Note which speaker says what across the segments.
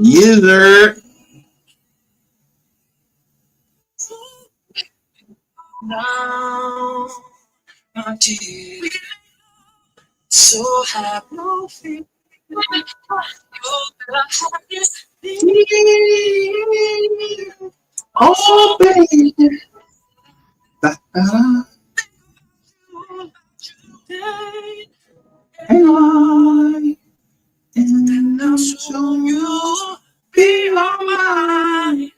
Speaker 1: User.
Speaker 2: Now, my dear, so have no fear. You're the happiest thing.
Speaker 1: Oh, baby. Da-da.
Speaker 2: Today,
Speaker 1: And I
Speaker 2: and
Speaker 1: am
Speaker 2: I'm
Speaker 1: so
Speaker 2: sure you'll be all mine.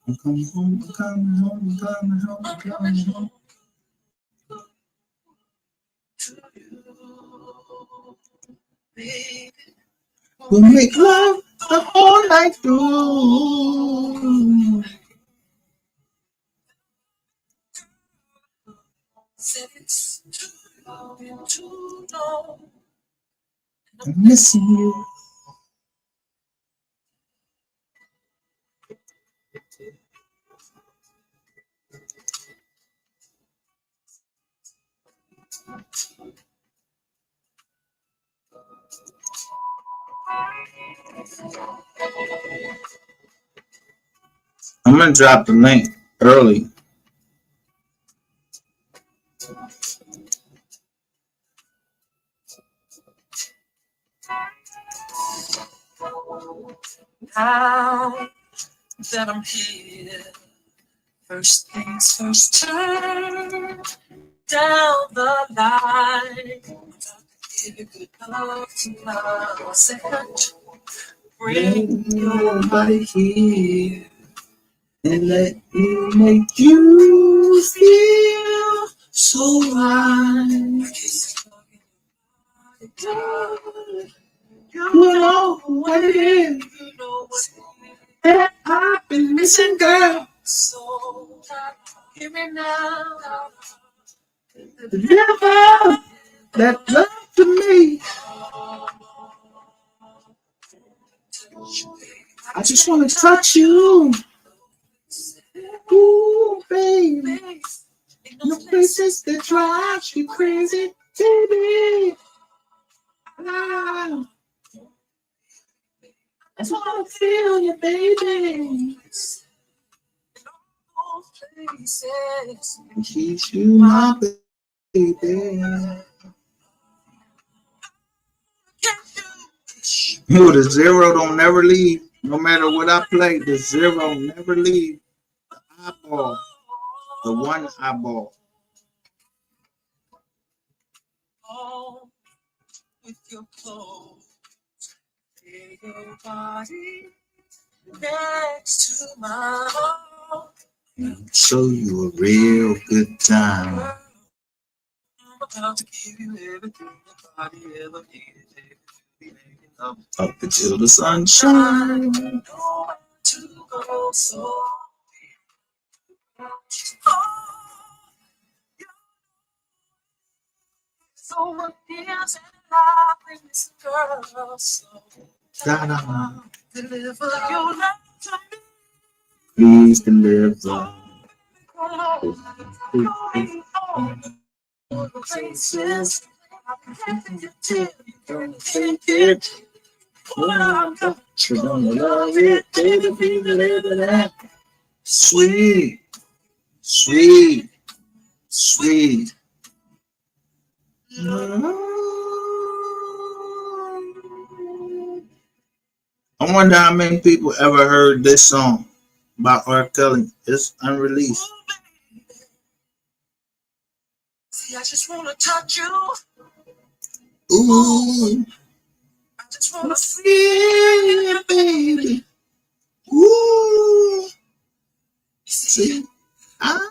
Speaker 1: I'm coming home, I'm coming home, I'm coming home, I'm coming home.
Speaker 2: To you, baby.
Speaker 1: We'll make love the whole night through.
Speaker 2: Said it's too long.
Speaker 1: I'm missing you. I'm gonna drop the link early.
Speaker 2: Now that I'm here, first things first, turn down the light. Give you good love tonight. Second, bring your
Speaker 1: Nobody here and let me make you feel so right. You know what it is that I've been missing, girl.
Speaker 2: So hear me now.
Speaker 1: Deliver that love to me. I just want to touch you. Ooh, baby. No places that drive you crazy, baby. Ah, I just want to feel you, baby.
Speaker 2: Places.
Speaker 1: And keep you my baby. Yo, the zero don't never leave. No matter what I play, the zero never leave. Eyeball. The one eyeball.
Speaker 2: All with your clothes, lay your body next to my heart.
Speaker 1: Show you a real good time.
Speaker 2: I'm about to give you everything your body ever needed, baby. Be making love
Speaker 1: Up until the sunshine.
Speaker 2: nowhere to go, so so what is it like when this girl so
Speaker 1: Da-da.
Speaker 2: deliver your love to me?
Speaker 1: Please deliver.
Speaker 2: Places I'm taking you to, you're gonna take it.
Speaker 1: You're gonna love it, baby, be deliver that. Sweet, sweet, sweet. I wonder how many people ever heard this song by R. Kelly. It's unreleased.
Speaker 2: See, I just wanna touch you.
Speaker 1: Ooh,
Speaker 2: I just wanna
Speaker 1: feel you, baby. Ooh,
Speaker 2: you
Speaker 1: see, I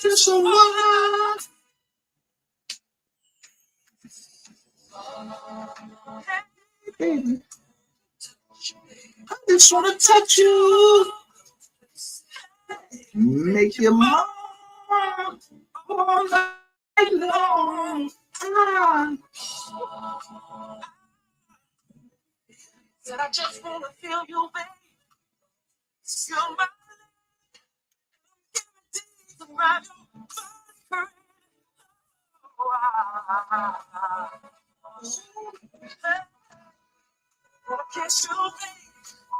Speaker 1: just want, baby. I just wanna touch you, make you mine all night long. Ah.
Speaker 2: said I just wanna feel you, baby. You're my guarantees around your body. Wanna kiss you, baby.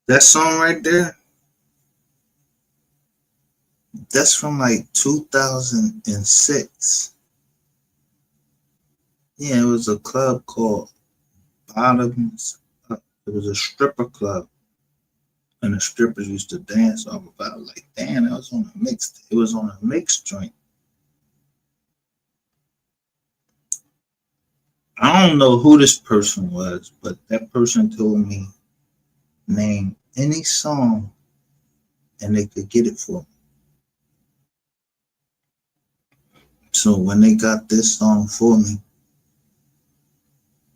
Speaker 1: That song right there, that's from like 2006. Yeah, it was a club called Bottoms. It was a stripper club, and the strippers used to dance off of it. I was like, damn, that was on a mix. It was on a mix joint. I don't know who this person was, but that person told me name any song and they could get it for me. So when they got this song for me,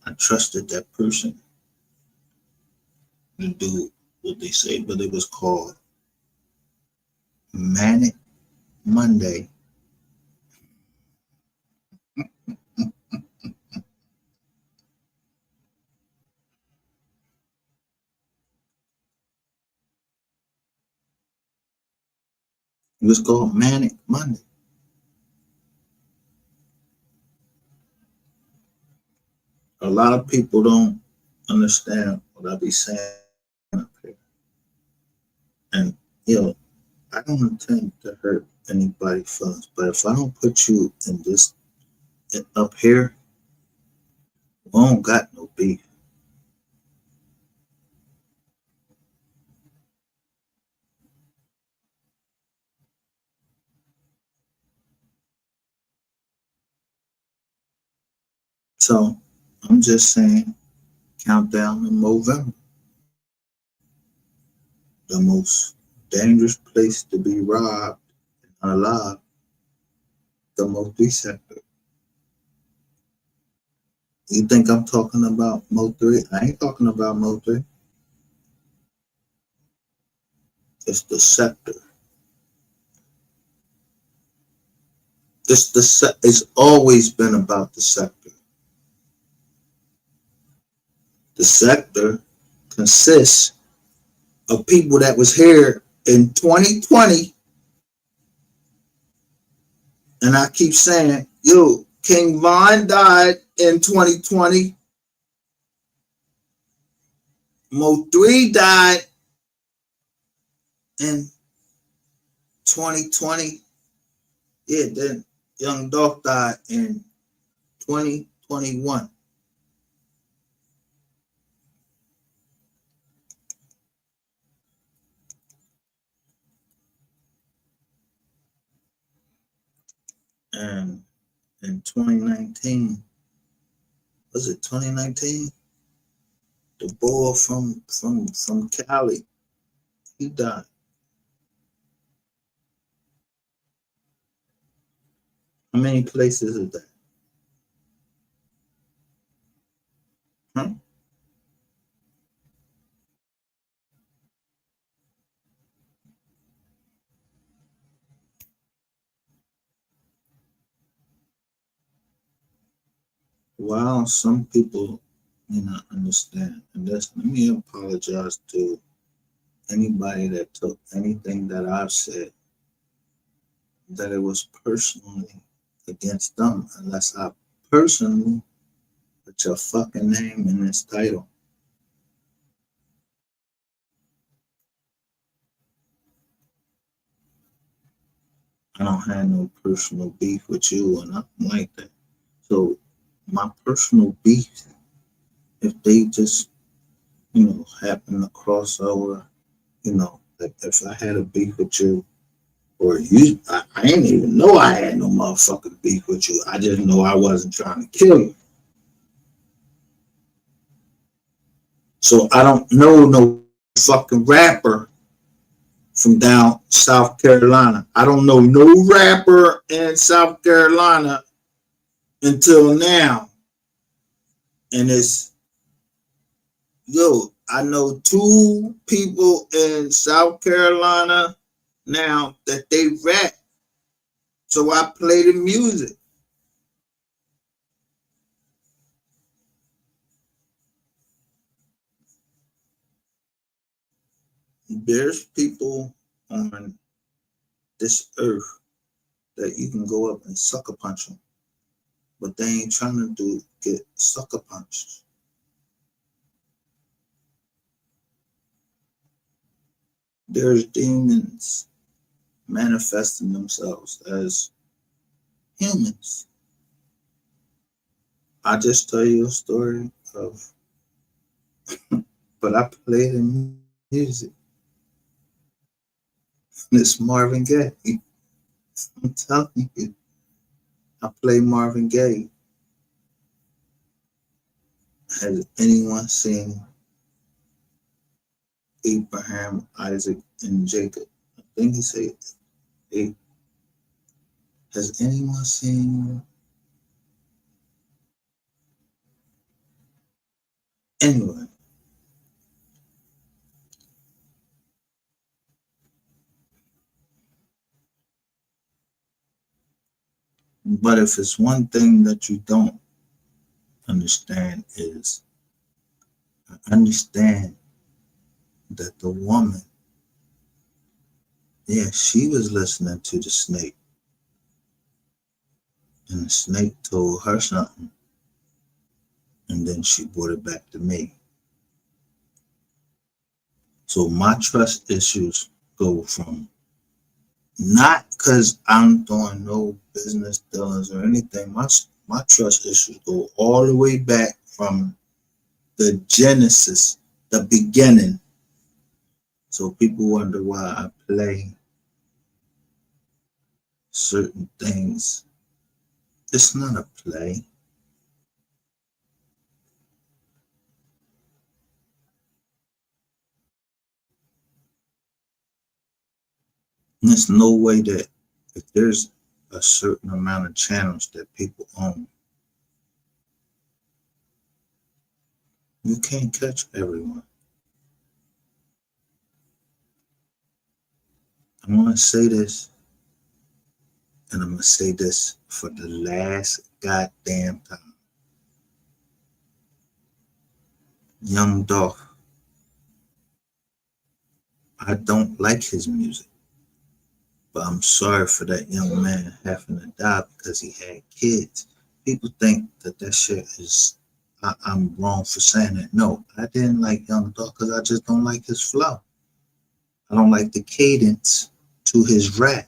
Speaker 1: I trusted that person to do what they say, but it was called Manic Monday. It was called Manic Monday. A lot of people don't understand what I be saying up here. And, I don't intend to hurt anybody's feelings, but if I don't put you in this up here, we don't got no beef. So I'm just saying, countdown to Movember, the most dangerous place to be robbed and alive, the MO3 sector. You think I'm talking about MO3? I ain't talking about MO3. It's the sector. It's always been about the sector. The sector consists of people that was here in 2020, and I keep saying, yo, King Von died in 2020. Mo3 died in 2020. Yeah, then Young Dolph died in 2021. And in 2019, was it 2019? The boy from Cali, he died. How many places is that? Huh? Well, some people may not understand. And let me apologize to anybody that took anything that I've said, that it was personally against them, unless I personally put your fucking name in this title. I don't have no personal beef with you or nothing like that. So my personal beef, if they just, happen to cross over, like if I had a beef with you, or you, I didn't even know I had no motherfucking beef with you. I just know I wasn't trying to kill you. So I don't know no fucking rapper from down South Carolina. I don't know no rapper in South Carolina until now. And I know two people in South Carolina now that they rap. So I play the music. There's people on this earth that you can go up and sucker punch them, but they ain't trying to get sucker punched. There's demons manifesting themselves as humans. I just tell you a story of, but I play the music. It's Marvin Gaye. I'm telling you, I play Marvin Gaye. Has anyone seen Abraham, Isaac, and Jacob? I think he said, hey, has anyone seen? Anyway, but if it's one thing that you don't understand is, I understand that the woman, yeah, she was listening to the snake, and the snake told her something, and then she brought it back to me. So my trust issues go from, not because I'm doing no business dealings or anything. My trust issues go all the way back from the genesis, the beginning. So people wonder why I play certain things. It's not a play. There's no way that if there's a certain amount of channels that people own, you can't catch everyone. I'm going to say this, and I'm going to say this for the last goddamn time. Young Dolph, I don't like his music, but I'm sorry for that young man having to die because he had kids. People think that shit is, I'm wrong for saying it. No, I didn't like Young Dolph because I just don't like his flow. I don't like the cadence to his rap.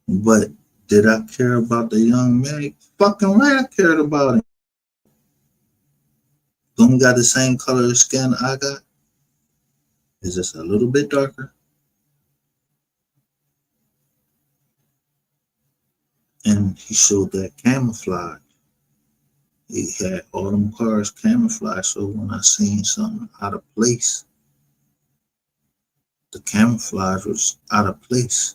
Speaker 1: But did I care about the young man? Fucking right, I cared about him. Don't he got the same color of skin I got? Is just a little bit darker? And he showed that camouflage. He had all them cars camouflage. So when I seen something out of place, the camouflage was out of place.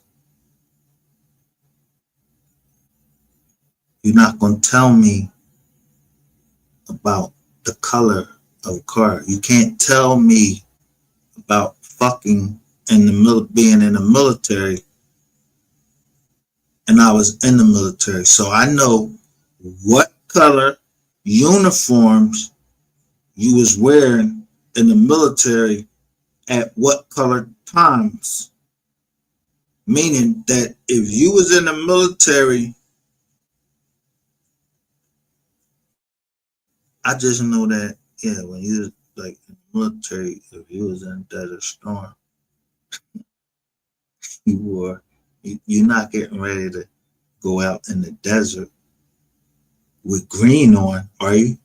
Speaker 1: You're not gonna tell me about the color of a car. You can't tell me about fucking in being in the military, and I was in the military, so I know what color uniforms you was wearing in the military at what color times. Meaning that if you was in the military, I just know that, yeah, when you was like in the military, if you was in Desert Storm, you were, you're not getting ready to go out in the desert with green on, are you?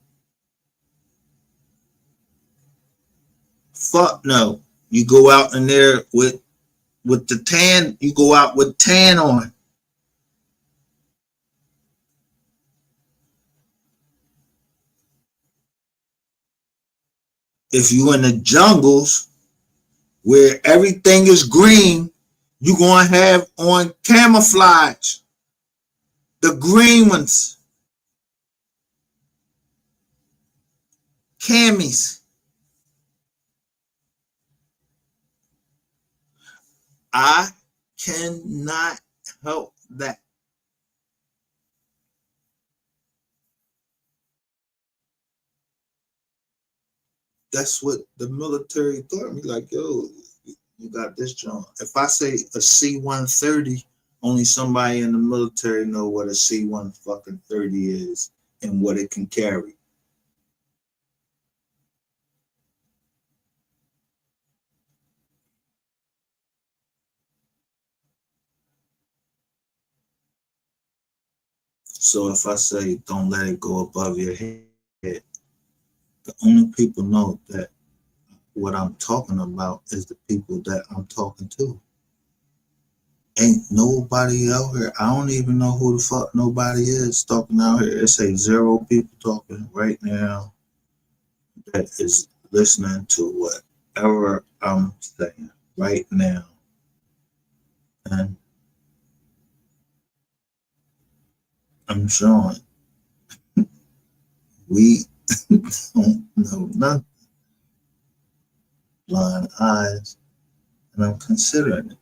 Speaker 1: Fuck no. You go out in there with the tan, you go out with tan on. If you in the jungles where everything is green, you gonna have on camouflage, the green ones, camis. I cannot help that. that's what the military taught me. Like, yo, you got this joint. If I say a C-130, only somebody in the military know what a C-1 fucking 30 is and what it can carry. So if I say don't let it go above your head, the only people know that what I'm talking about is the people that I'm talking to. Ain't nobody out here. I don't even know who the fuck nobody is talking out here. It's a zero people talking right now that is listening to whatever I'm saying right now. And I'm showing we don't know nothing, blind eyes, and I'm considering it.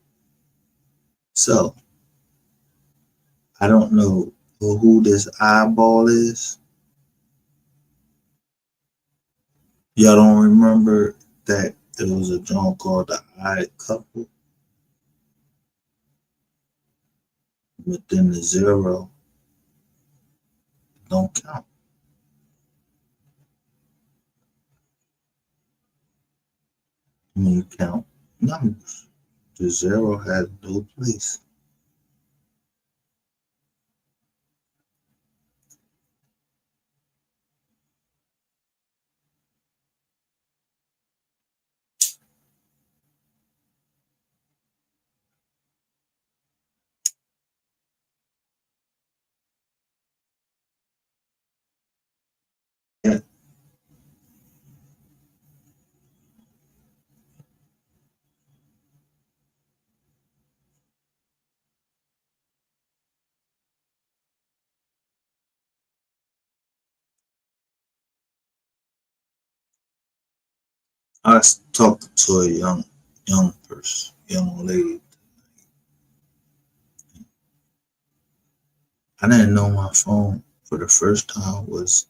Speaker 1: So I don't know who this eyeball is. Y'all don't remember that it was a joint called the Eye Couple, but then the zero don't count. When you count numbers, the zero has no place. Yeah, I was talking to a young person, young lady. I didn't know my phone for the first time was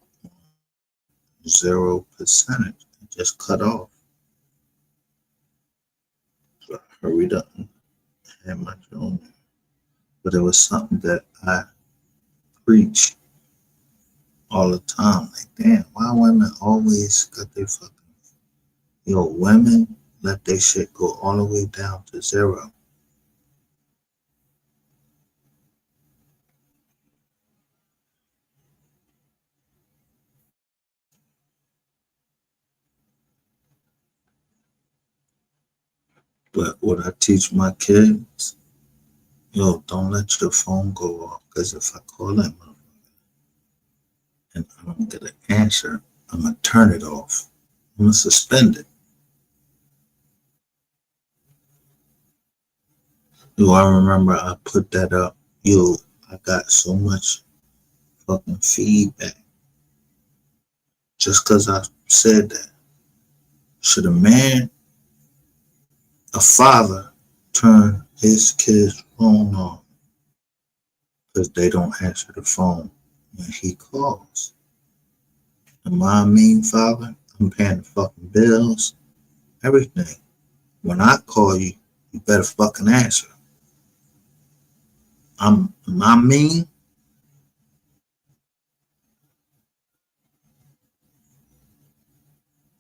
Speaker 1: 0%. It just cut off. So I hurried up and had my phone. But it was something that I preach all the time. Like, damn, why women always got their fucking, women let their shit go all the way down to zero. But what I teach my kids, don't let your phone go off. Because if I call that motherfucker and I don't get an answer, I'm going to turn it off. I'm going to suspend it. I remember I put that up. I got so much fucking feedback just because I said that. Should a father, turn his kid's phone off because they don't answer the phone when he calls? Am I a mean father? I'm paying the fucking bills, everything. When I call you, you better fucking answer. Am I mean?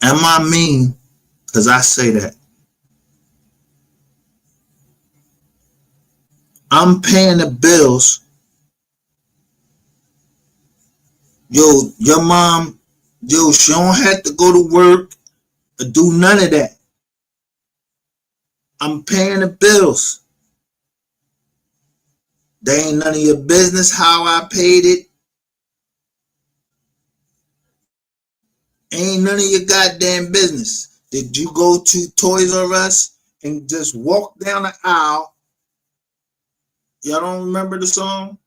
Speaker 1: Am I mean? Because I say that. I'm paying the bills. Your mom, she don't have to go to work or do none of that. I'm paying the bills. They ain't none of your business how I paid it. Ain't none of your goddamn business. Did you go to Toys R Us and just walk down the aisle? Y'all don't remember the song?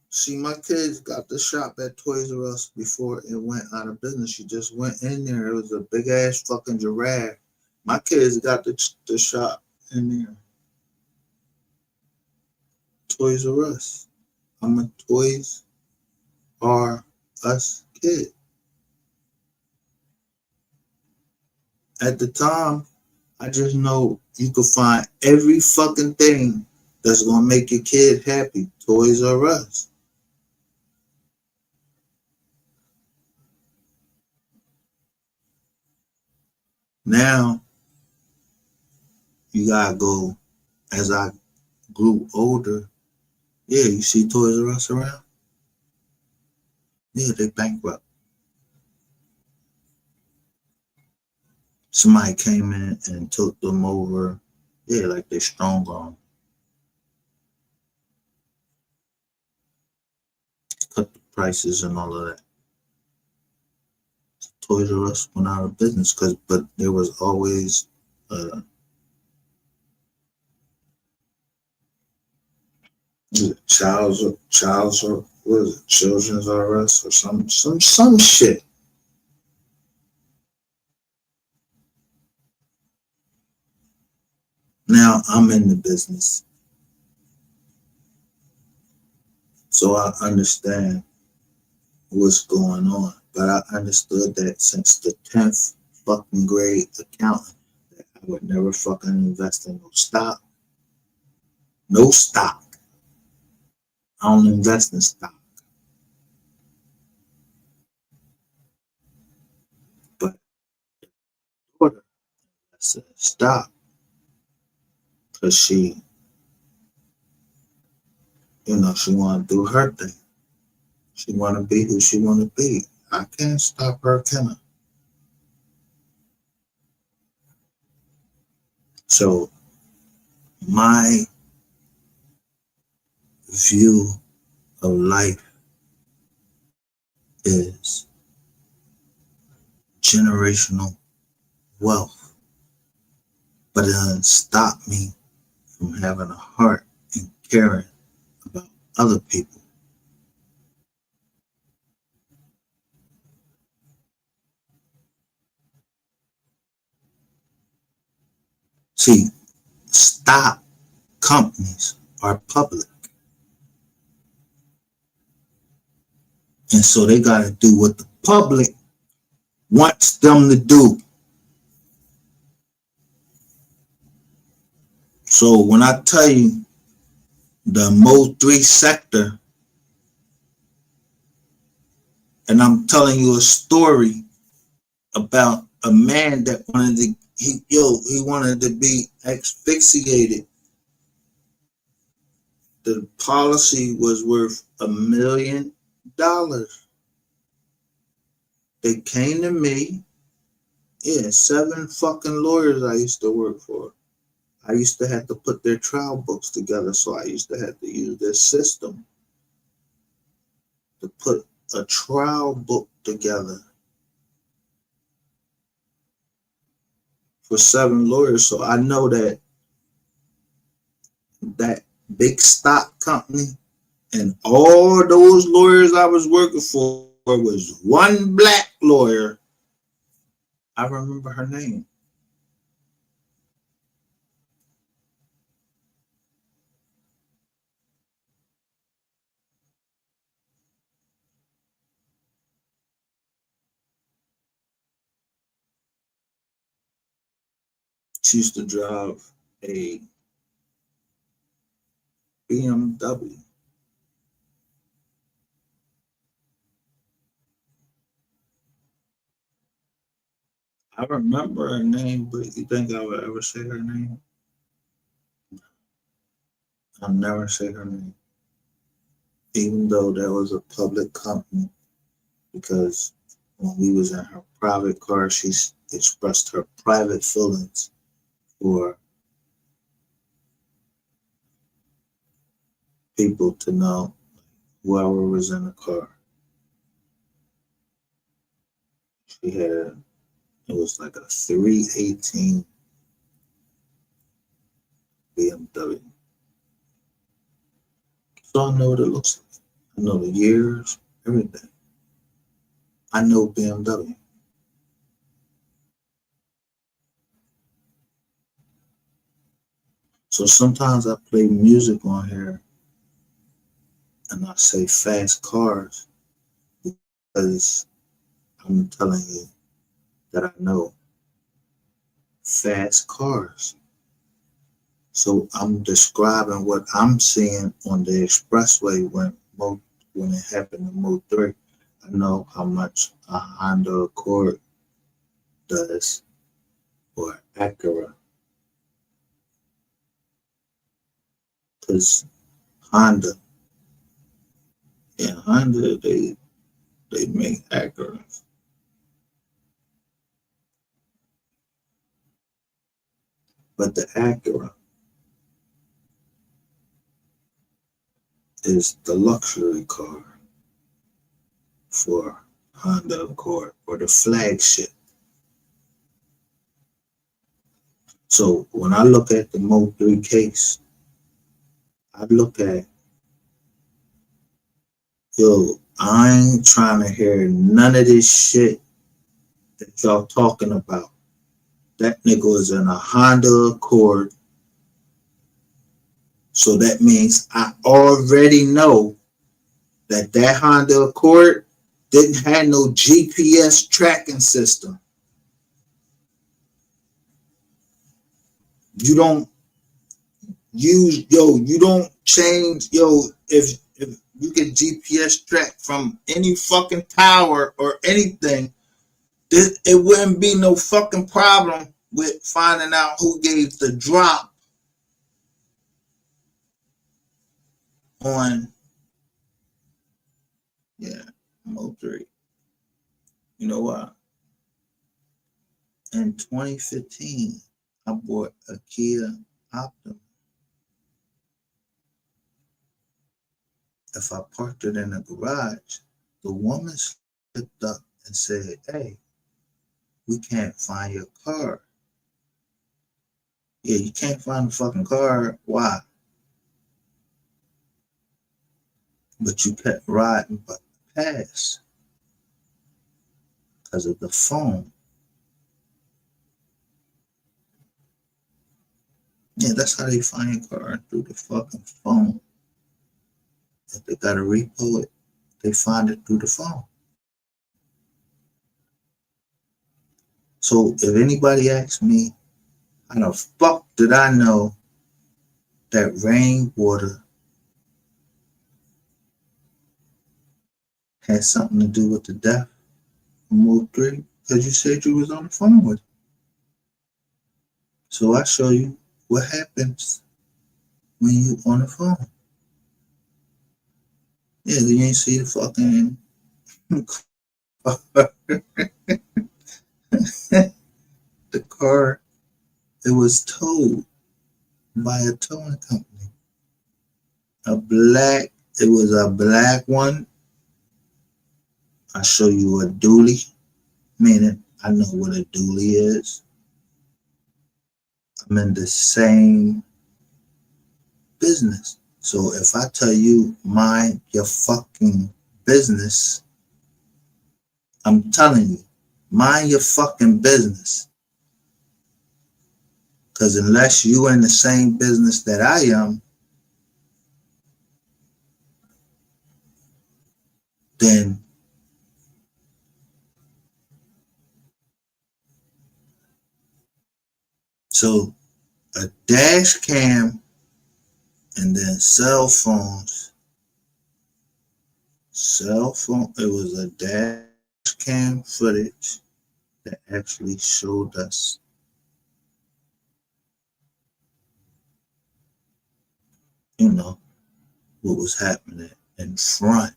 Speaker 1: See, my kids got the shop at Toys R Us before it went out of business. She just went in there. It was a big ass fucking giraffe. My kids got the shop in there. Toys R Us. I'm a Toys R Us kid. at the time, I just know you could find every fucking thing that's gonna make your kid happy. Toys R Us. Now you gotta go. As I grew older, yeah, you see Toys R Us around. Yeah, they bankrupt. Somebody came in and took them over. Yeah, like they strong on, cut the prices and all of that. Toys R Us went out of business but there was always uh, child's or what is it, Children's R Us or some shit. Now I'm in the business, so I understand what's going on. But I understood that since the 10th fucking grade accountant, that I would never fucking invest in no stock. No stock. I don't invest in stock. But daughter, I said stop, because she want to do her thing. She want to be who she want to be. I can't stop her, can I? So my view of life is generational wealth, but it doesn't stop me from having a heart and caring about other people. See, stock companies are public, and so they got to do what the public wants them to do. So when I tell you the MO3 sector, and I'm telling you a story about a man that wanted to he wanted to be asphyxiated. The policy was worth $1 million. They came to me. Yeah, 7 fucking lawyers I used to work for. I used to have to put their trial books together, so I used to have to use their system to put a trial book together for 7 lawyers. So I know that big stock company and all those lawyers I was working for was one black lawyer. I remember her name. She used to drive a BMW. I remember her name, but you think I would ever say her name? I'll never say her name, even though that was a public company, because when we was in her private car, she expressed her private feelings for people to know whoever was in the car. She had it was like a 318 BMW. So I know what it looks like. I know the years, everything. I know BMW. So sometimes I play music on here and I say fast cars because I'm telling you that I know. fast cars. So I'm describing what I'm seeing on the expressway when it happened to MO3. I know how much a Honda Accord does or Acura, because Honda, Honda, they make Acura, but the Acura is the luxury car for Honda Accord, or the flagship. So when I look at the MO3 case, I look at, I ain't trying to hear none of this shit that y'all talking about. That nigga is in a Honda Accord. So that means I already know that Honda Accord didn't have no GPS tracking system. You don't you don't change, if you get GPS track from any fucking tower or anything, it wouldn't be no fucking problem with finding out who gave the drop on, MO3. You know what? In 2015, I bought a Kia Optima. If I parked it in the garage, the woman slipped up and said, "Hey, we can't find your car." Yeah, you can't find the fucking car. Why? But you kept riding past because of the phone. Yeah, that's how they find your car, through the fucking phone. If they got to repo it, they find it through the phone. So if anybody asks me, how the fuck did I know that rainwater had something to do with the death of MO3? Because you said you was on the phone with him. So I show you what happens when you on the phone. Yeah, you ain't see the fucking the car. It was towed by a towing company. It was a black one. I show you a dually, meaning I know what a dually is. I'm in the same business. So if I tell you mind your fucking business, I'm telling you, mind your fucking business. Because unless you in the same business that I am, then so a dash cam and then cell phones. It was a dash cam footage that actually showed us, what was happening in front.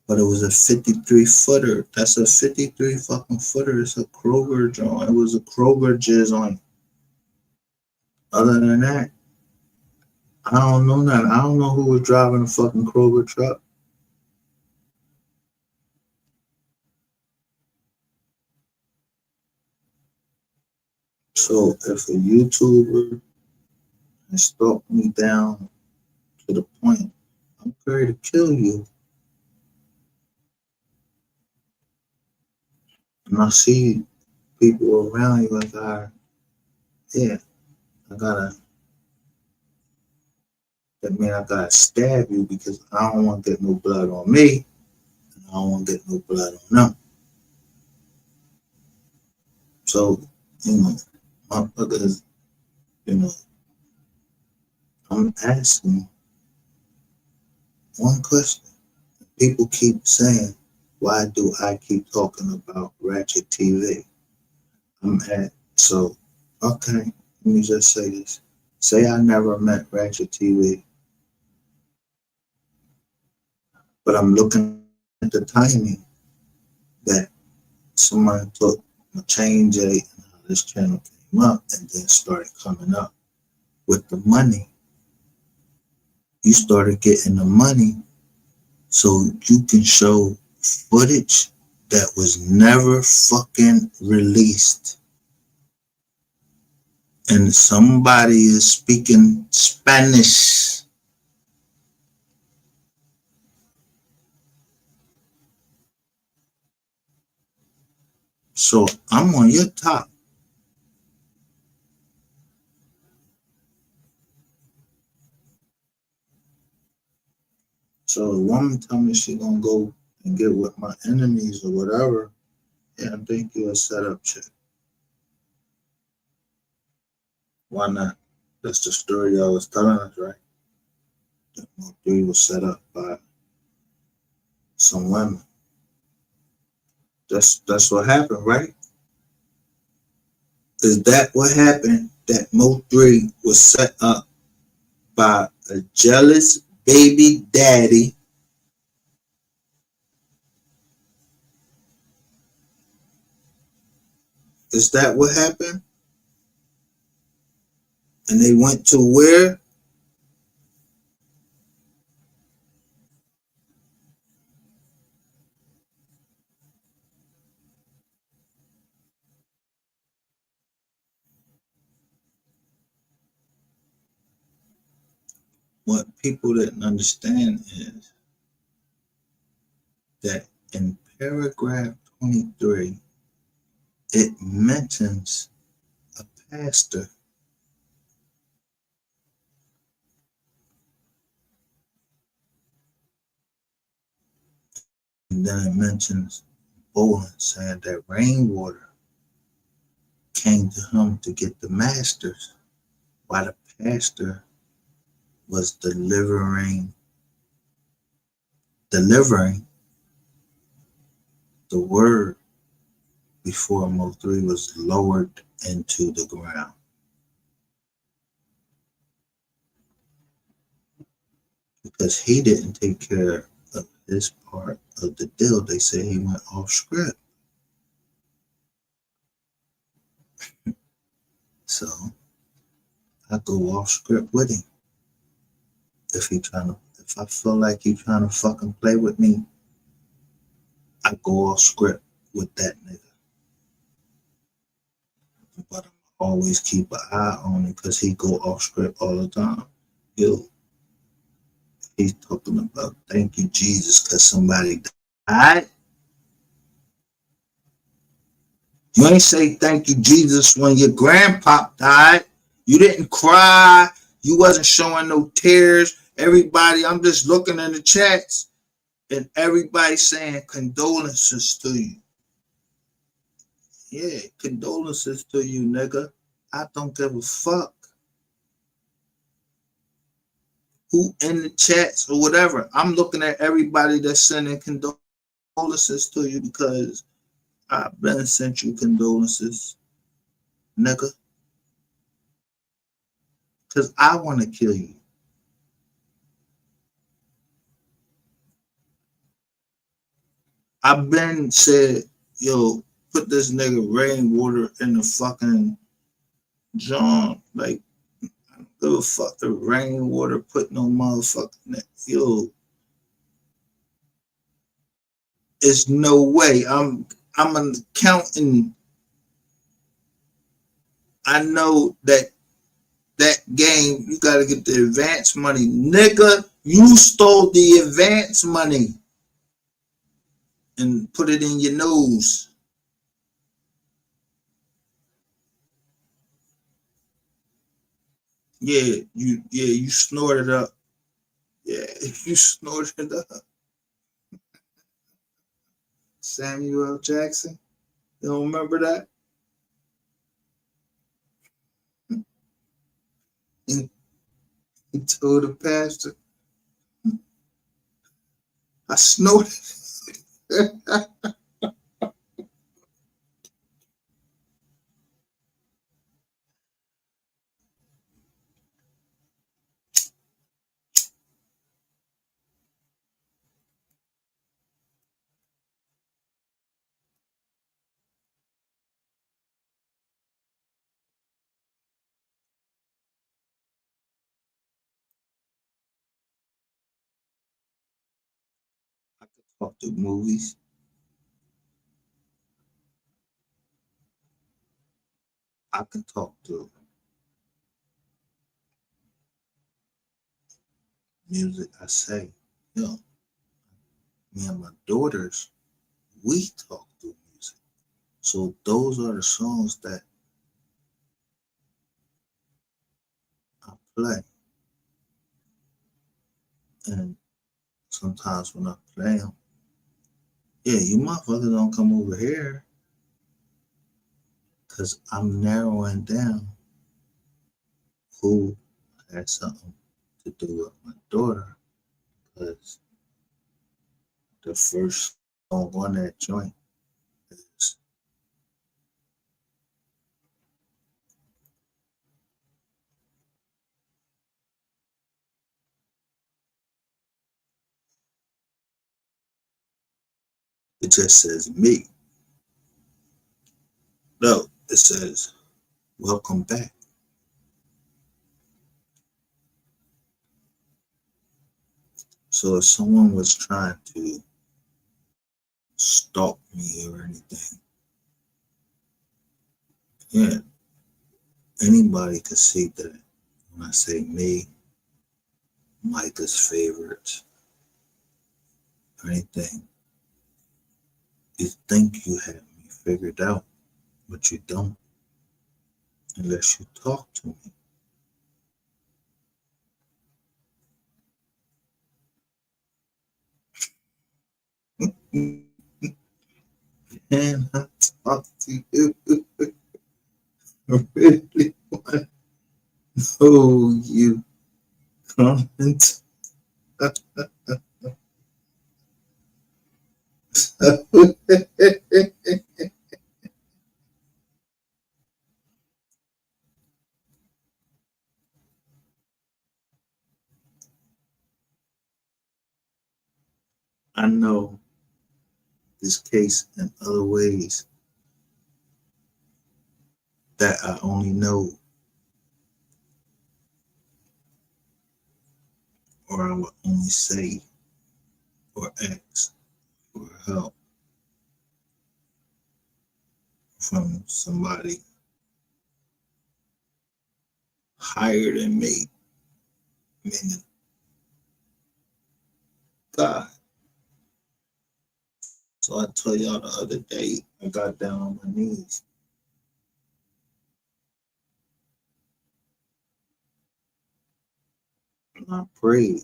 Speaker 1: But it was a 53 footer. That's a 53 fucking footer. It's a Kroger joint. It was a Kroger jizz on. Other than that, I don't know nothing. I don't know who was driving the fucking Kroger truck. So if a YouTuber has stalked me down to the point I'm ready to kill you, and I see people around you, like, I gotta, that mean I gotta stab you because I don't want to get no blood on me, and I don't want to get no blood on them. So, you know, motherfuckers, you know, I'm asking one question. People keep saying, why do I keep talking about Ratchet TV? I'm at, so, okay, let me just say this. Say I never met Ratchet TV, but I'm looking at the timing that somebody took a change A and how this channel came up and then started coming up with the money. You started getting the money so you can show footage that was never fucking released. And somebody is speaking Spanish. So I'm on your top. So a woman tell me she gonna go and get with my enemies or whatever. Yeah, I think you're a setup chick. Why not? That's the story I was telling us, right? That MO3 was set up by some women. That's what happened, right? Is that what happened? That MO3 was set up by a jealous baby daddy. Is that what happened? And they went to where? What people didn't understand is that in paragraph 23, it mentions a pastor, and then it mentions Bolin saying that rainwater came to him to get the masters, while the pastor was delivering the word before MO3 was lowered into the ground. Because he didn't take care of his part of the deal. They say he went off script. So I go off script with him. If I feel like he trying to fucking play with me, I go off script with that nigga. But I'm always keep an eye on him because he go off script all the time. Yo, he's talking about thank you Jesus because somebody died. You ain't say thank you Jesus when your grandpa died. You didn't cry. You wasn't showing no tears. Everybody, I'm just looking in the chats and everybody saying condolences to you. Yeah, condolences to you, nigga. I don't give a fuck who in the chats or whatever. I'm looking at everybody that's sending condolences to you because I've been sent you condolences, nigga. Because I want to kill you. I've been said, yo, put this nigga rainwater in the fucking John. Like, I don't give a fuck the rainwater put no motherfucking, yo, it's no way. I'm an accountant. I know that game, you gotta get the advance money. Nigga, you stole the advance money and put it in your nose. You snorted up. Yeah, you snorted up. Samuel Jackson. You don't remember that? He, he told the pastor, I snorted. I could talk to movies. I could talk to music. I say, yo, me and my daughters, we talk through music. So those are the songs that I play. And sometimes when I play them, yeah, you motherfuckers don't come over here because I'm narrowing down who has something to do with my daughter. Because the first song on that joint is, it just says me. No, it says welcome back. So if someone was trying to stalk me or anything, yeah, anybody could see that when I say me, Micah's favorites, or anything. You think you have me figured out, but you don't unless you talk to me. And I talk to you. I really want to know you comment. I know this case in other ways that I only know or I will only say or ask for help from somebody higher than me, meaning God. So I told y'all the other day, I got down on my knees and I prayed,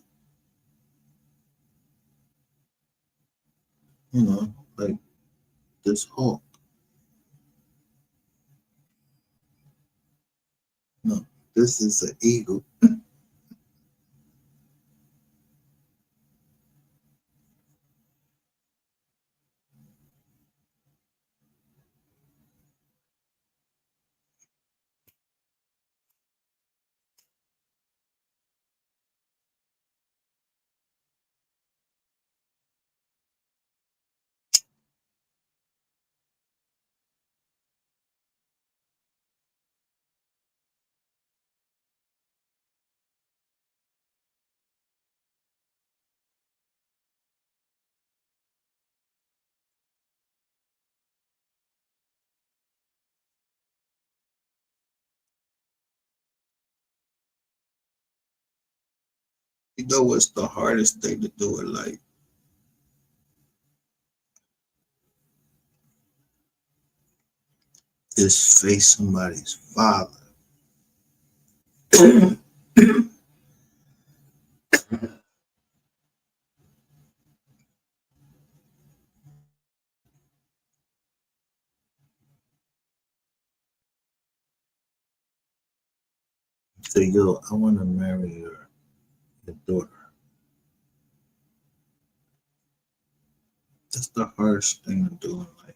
Speaker 1: like this hawk. No, this is an eagle. You know what's the hardest thing to do in life? Is face somebody's father. say, yo, I want to marry your daughter. That's the hardest thing to do in life.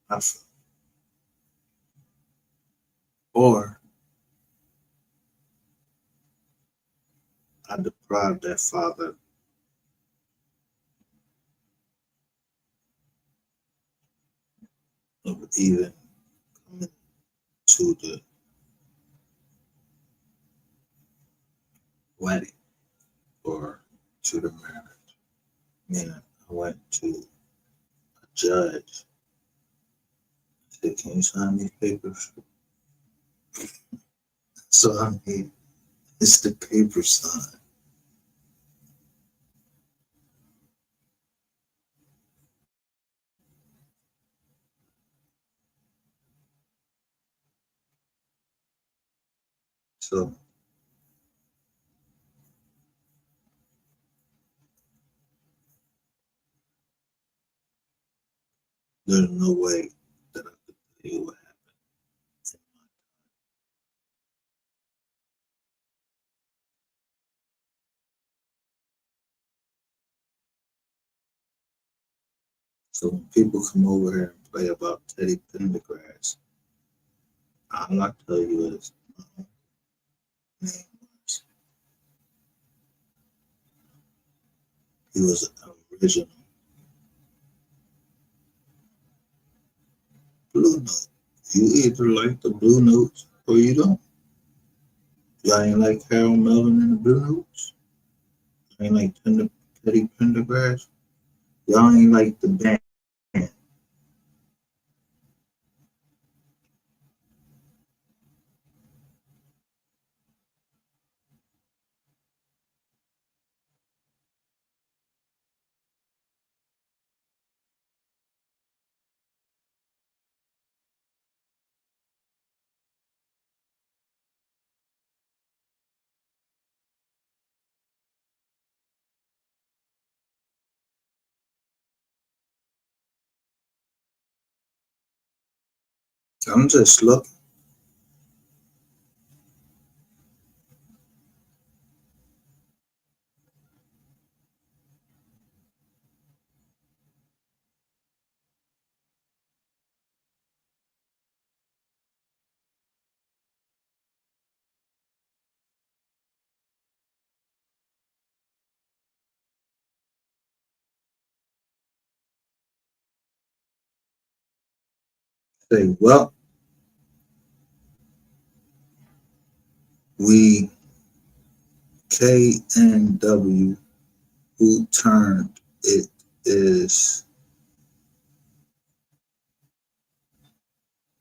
Speaker 1: I feel. Or I deprive that father of even coming to the wedding or to the marriage. Meaning, I went to a judge. I said, can you sign these papers? So I mean, it's the paper sign. So there's no way that I could tell you what happened. So when people come over here and play about Teddy Pendergrass, all I tell you is my name was, he was an original Blue Note. You either like the Blue Notes or you don't. Y'all ain't like Harold Melvin and the Blue Notes. Y'all ain't like Teddy Pendergrass. Y'all ain't like the band. I'm just looking. Say, well, we KNW who turned it is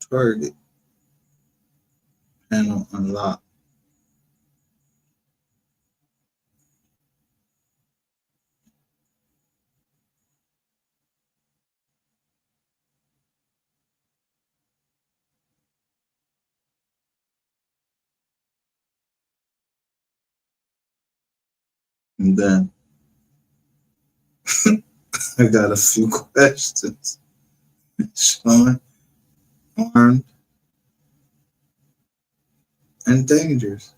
Speaker 1: target panel unlocked. And then I got a few questions. Sean, armed and dangerous.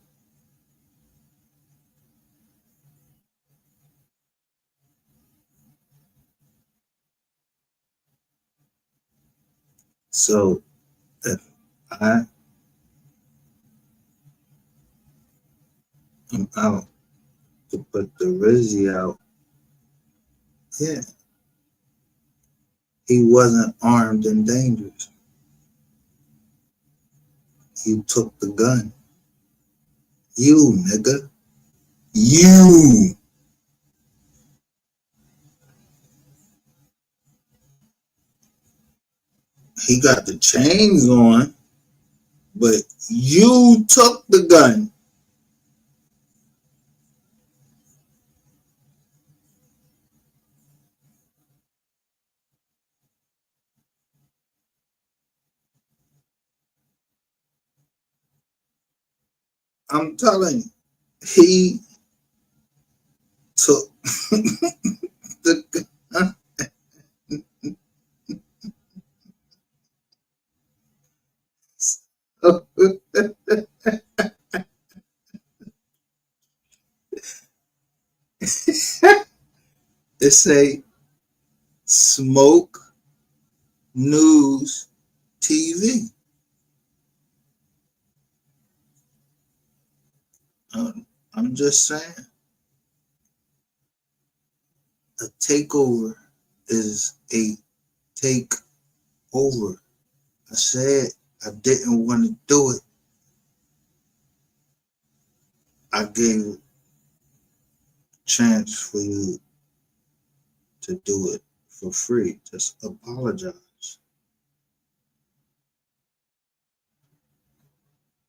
Speaker 1: So if I am out to put the Rizzy out, yeah, he wasn't armed and dangerous. He took the gun. You, nigga. You. He got the chains on, but you took the gun. I'm telling you, he took the gun. It say smoke news TV. I'm just saying, a takeover is a takeover. I said I didn't want to do it. I gave a chance for you to do it for free. Just apologize.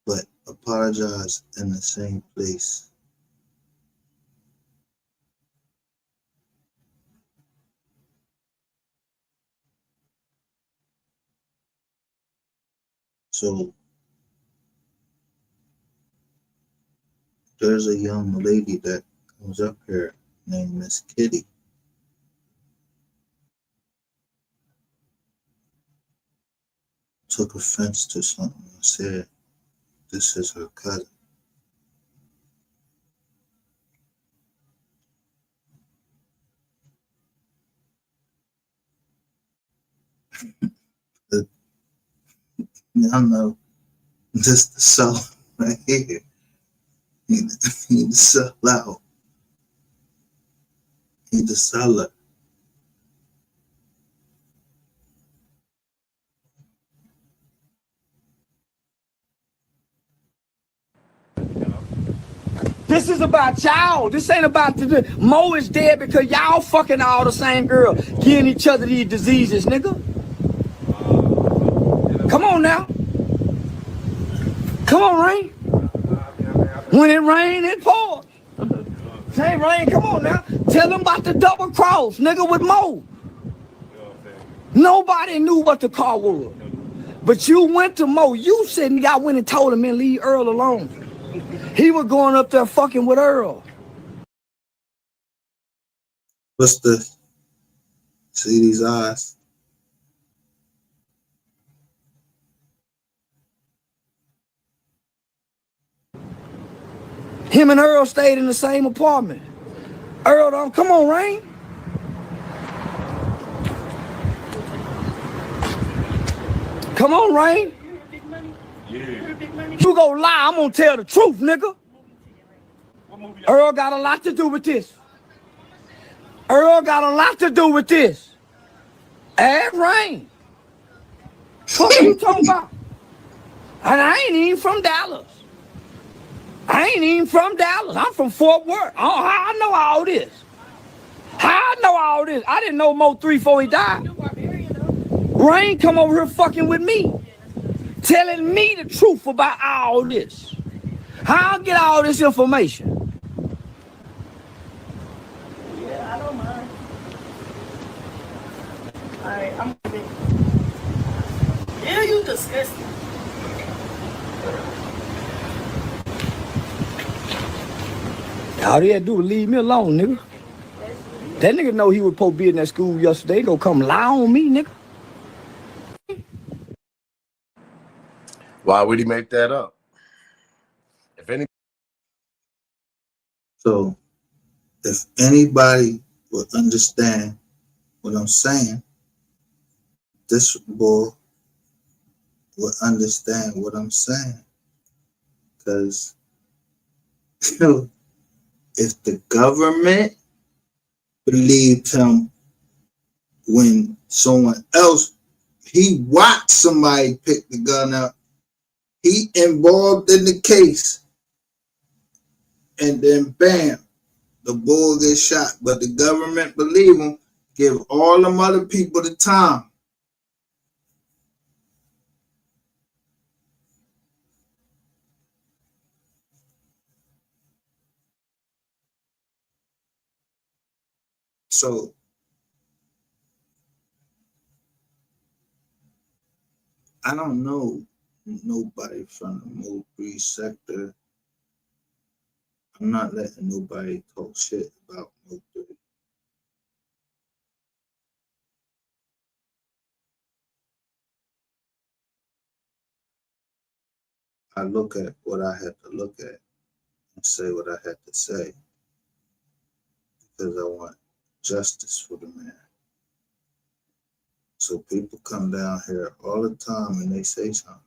Speaker 1: But apologize in the same place. So there's a young lady that comes up here named Miss Kitty. Took offense to something I said. This is her cousin. Y'all know this the song right here. He the sell out. He the seller.
Speaker 3: This is about y'all. This ain't about the Mo is dead because y'all fucking all the same girl, giving each other these diseases, nigga. Come on now. Come on, Rain. When it rain, it pours. Say Rain, come on now. Tell them about the double cross, nigga, with Mo. Nobody knew what the car was. But you went to Mo. You said y'all went and told him and leave Earl alone. He was going up there fucking with Earl.
Speaker 1: What's the see these eyes?
Speaker 3: Him and Earl stayed in the same apartment. Earl, don't come on, Rain. Come on, Rain. You go lie, I'm gonna tell the truth, nigga. Earl got a lot to do with this. Earl got a lot to do with this. Add Rain. What are you talking about? And I ain't even from Dallas. I ain't even from Dallas. I'm from Fort Worth. Oh, how I know all this? How I know all this? I didn't know MO3 before he died. Rain come over here fucking with me, telling me the truth about all this. How I get all this information?
Speaker 4: Yeah, I don't mind. Alright, I'm good. Yeah, you disgusting.
Speaker 3: All they had to do was leave me alone, nigga. That nigga know he was supposed to be in that school yesterday. Go come lie on me, nigga.
Speaker 5: Why would he make that up? If any,
Speaker 1: So if anybody would understand what I'm saying, this boy would understand what I'm saying. Because if the government believed him when someone else, he watched somebody pick the gun up, he involved in the case, and then bam, the bull gets shot. But the government believe him, give all them other people the time. So I don't know nobody from the MO3 sector. I'm not letting nobody talk shit about MO3. I look at what I had to look at and say what I had to say because I want justice for the man. So people come down here all the time and they say something.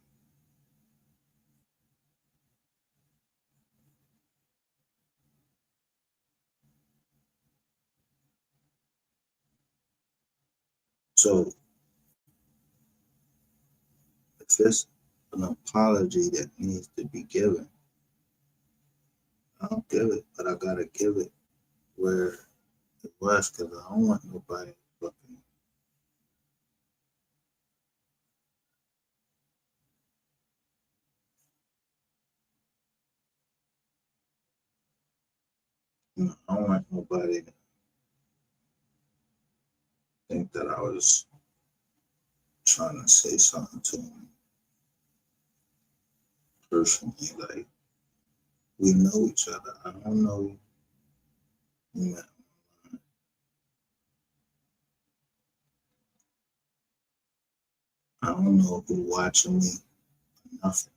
Speaker 1: So if it's an apology that needs to be given, I'll give it, but I gotta give it where it was, because I don't want nobody fucking. I don't want nobody to think that I was trying to say something to him personally. Like, we know each other. I don't know you. Man, I don't know who watching me. Nothing.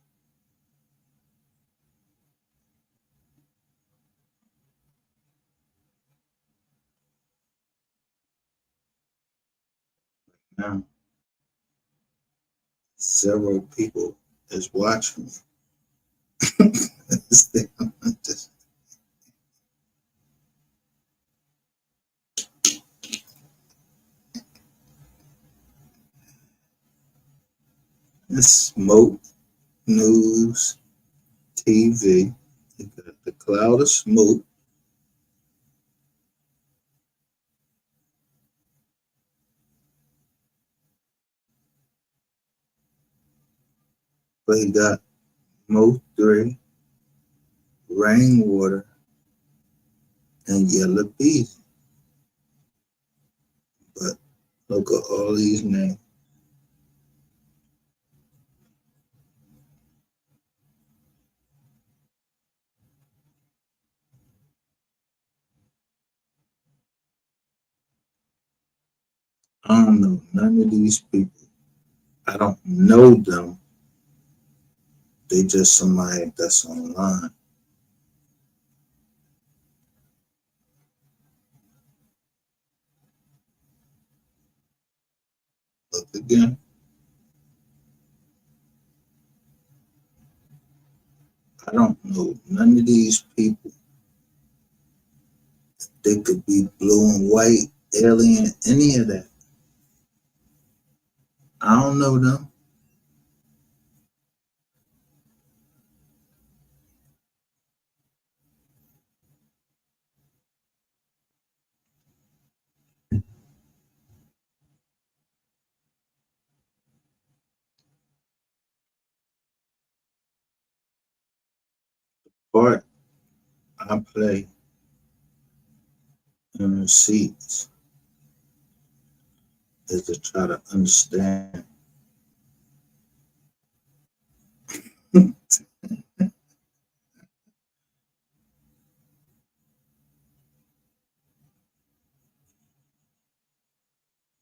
Speaker 1: Now, several people is watching me. It's smoke, news, TV. You got the cloud of smoke. But he got MO3, rainwater, and yellow bees. But look at all these names. I don't know none of these people. I don't know them. They just somebody that's online. Look again. I don't know none of these people. They could be blue and white, alien, any of that. I don't know them. Part I play in the seats is to try to understand.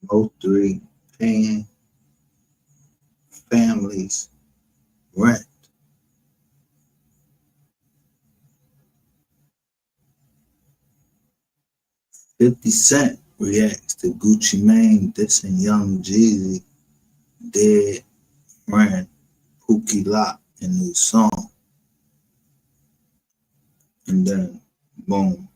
Speaker 1: MO3 paying families rent. 50 Cent reacts to Gucci Mane dissing Young Jeezy dead friend Pookie Lock in new song. And then boom.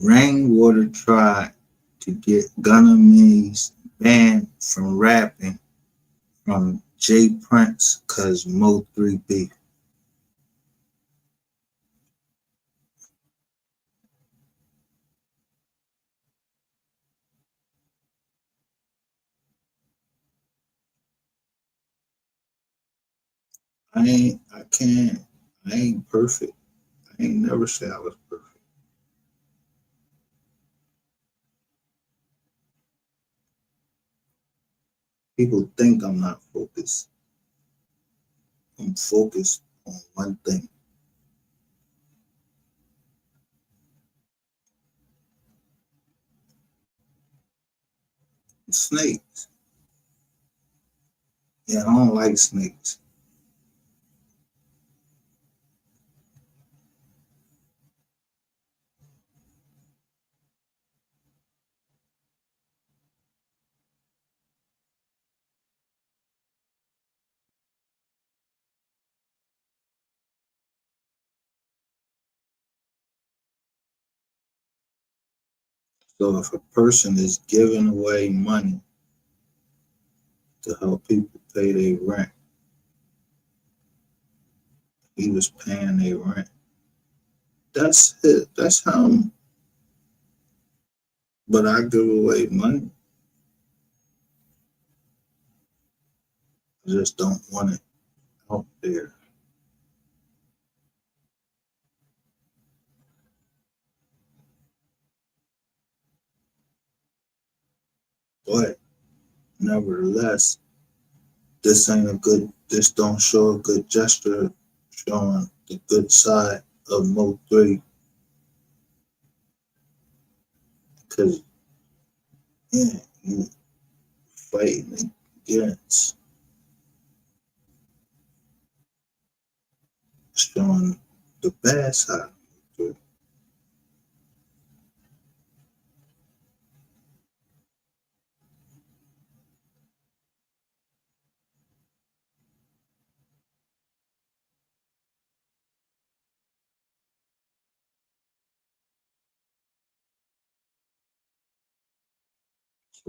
Speaker 1: Rainwater tried to get Gunna Me's banned from rapping from J Prince cause Mo3 beef. I ain't perfect. I ain't never said I was perfect. People think I'm not focused. I'm focused on one thing. Snakes. Yeah, I don't like snakes. So if a person is giving away money to help people pay their rent, he was paying their rent. That's it. That's him. But I give away money. I just don't want it out there. But nevertheless, this don't show a good gesture showing the good side of MO3 because, yeah, you fighting against showing the bad side of MO3.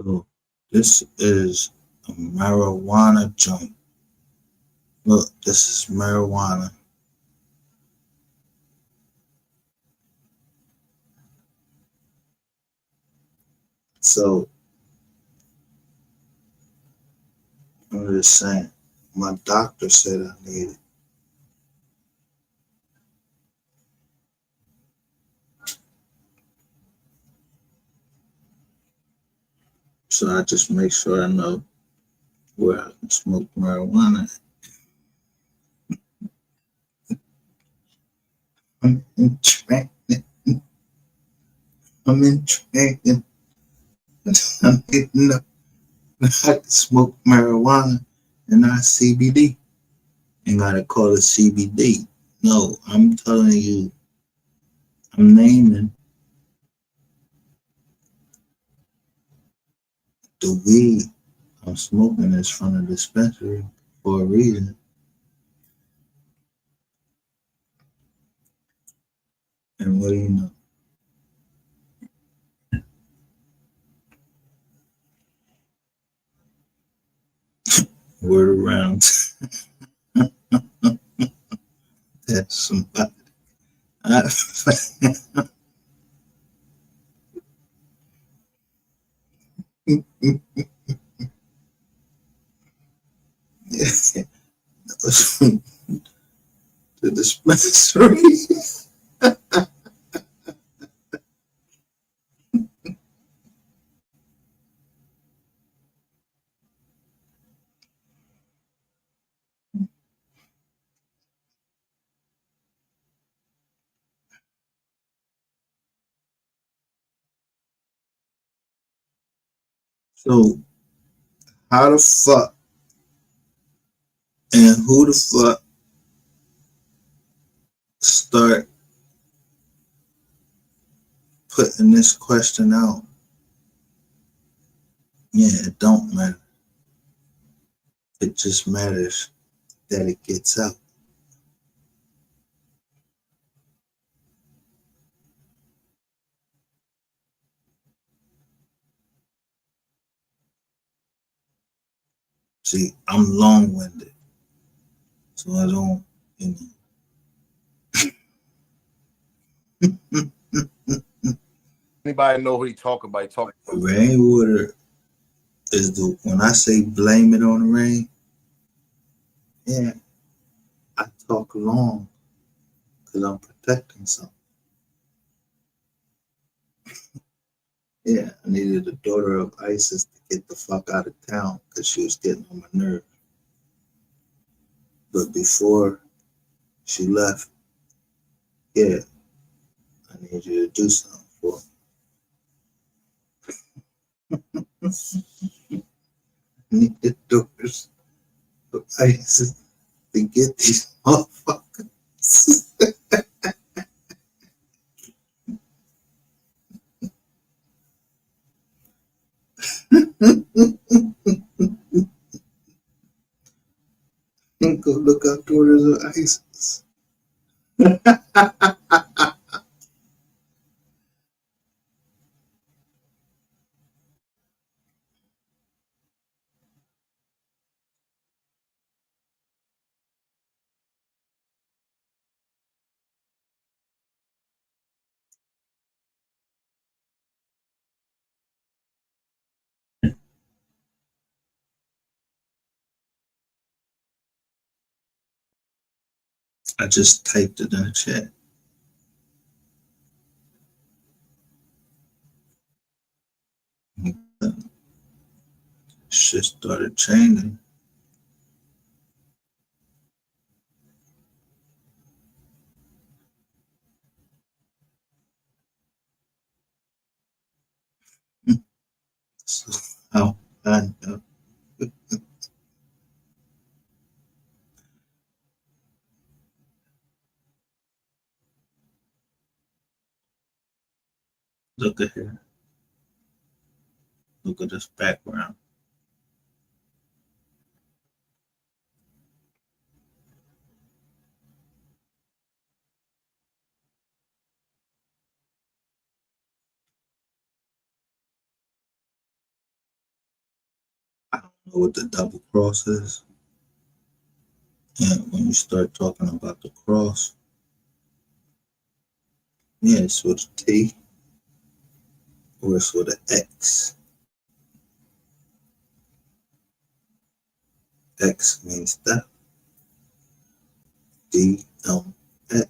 Speaker 1: So this is a marijuana joint. Look, this is marijuana. So I'm just saying, my doctor said I need it. So I just make sure I know where I can smoke marijuana. I'm in training. I'm in training. I'm hitting up. I can smoke marijuana and not CBD. And gotta call it CBD. No, I'm telling you, I'm naming the weed I'm smoking is from the dispensary for a reason. And what do you know? Word around that somebody. I, the dispensary. So how the fuck and who the fuck start putting this question out? Yeah, it don't matter. It just matters that it gets out. See, I'm long-winded, so I don't, you know.
Speaker 5: Anybody know who he talking about? He talking
Speaker 1: Rainwater is the when I say blame it on the rain. Yeah, I talk long because I'm protecting something. Yeah, I needed the daughter of ISIS to get the fuck out of town because she was getting on my nerves. But before she left, yeah, I need you to do something for me. I need the daughters of ISIS to get these motherfuckers. And go look up daughters of ISIS. I just typed it in the chat. Shit started changing. So how I know. Look at here. Look at this background. I don't know what the double cross is. And when you start talking about the cross, yeah, it's with a T or it's with an X. X means death. D-M-X.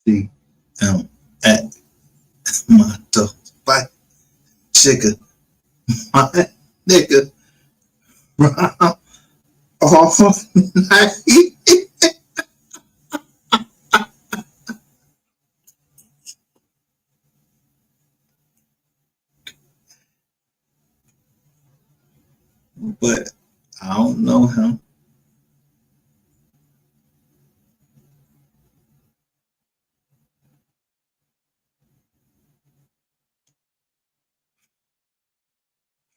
Speaker 1: D-M-X. My dog. Bye. Chicken. My nigga. Round all night. But I don't know him.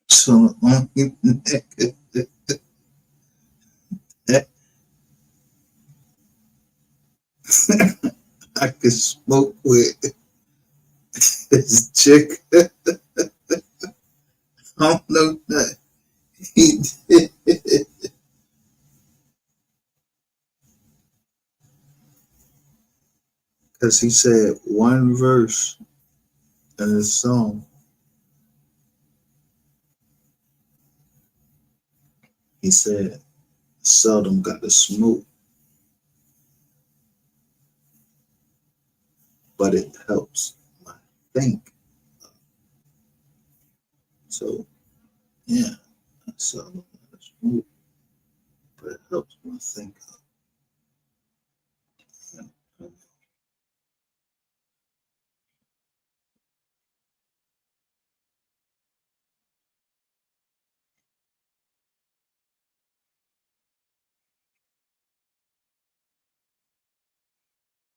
Speaker 1: So the only nigga that I could smoke with is chicken. I don't know that he did. Because he said one verse in his song. He said, seldom got to smoke, but it helps my think. So, yeah, I seldom got to smoke, but it helps my think.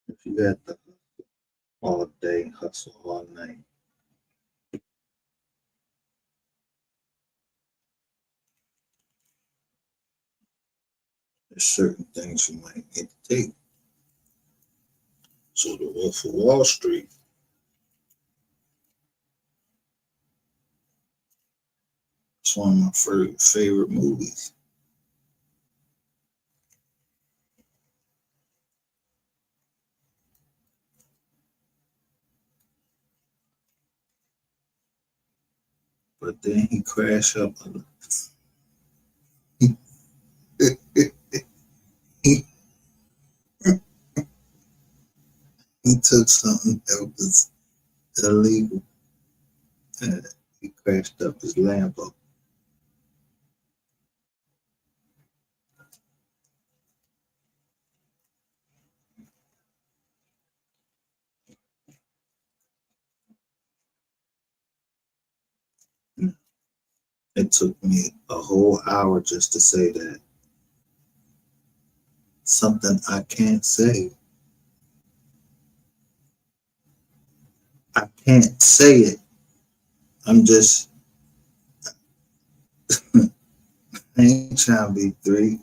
Speaker 1: If you had the all day hustle all night, there's certain things you might need to take. So the Wolf of Wall Street, it's one of my favorite movies. But then he crashed up. he, he took something that was illegal and he crashed up his Lambo. It took me a whole hour just to say that. Something I can't say. I can't say it. I'm just, I ain't trying to be three.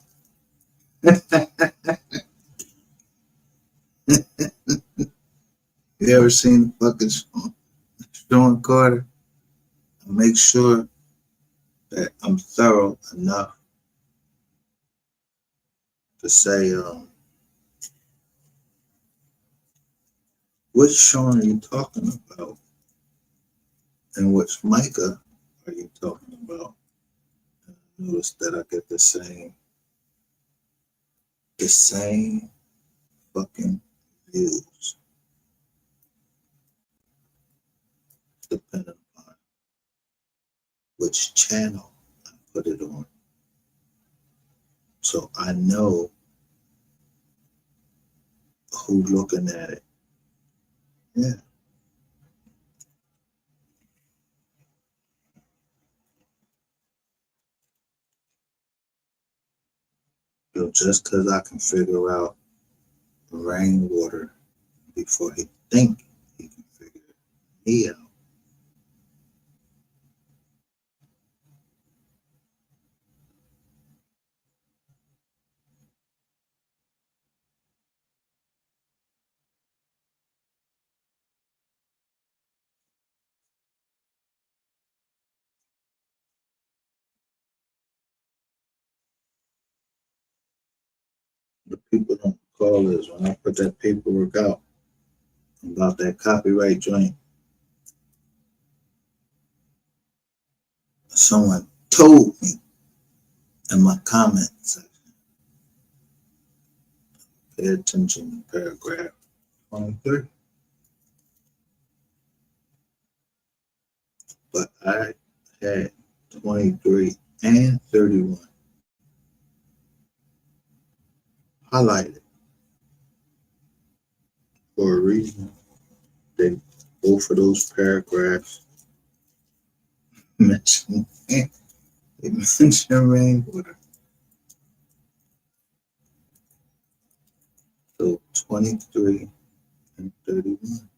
Speaker 1: You ever seen the fucking Sean Carter? I make sure that I'm thorough enough to say, Which Sean are you talking about? And which Micah are you talking about? Notice that I get the same fucking views, depending on which channel I put it on. So I know who looking at it. Yeah. So just because I can figure out rainwater before he think he can figure me out. The people don't call this when I put that paperwork out about that copyright joint. Someone told me in my comments, pay attention to paragraph 23. But I had 23 and 31 highlighted for a reason. They both of those paragraphs mention they mention rainwater. So 23 and 31.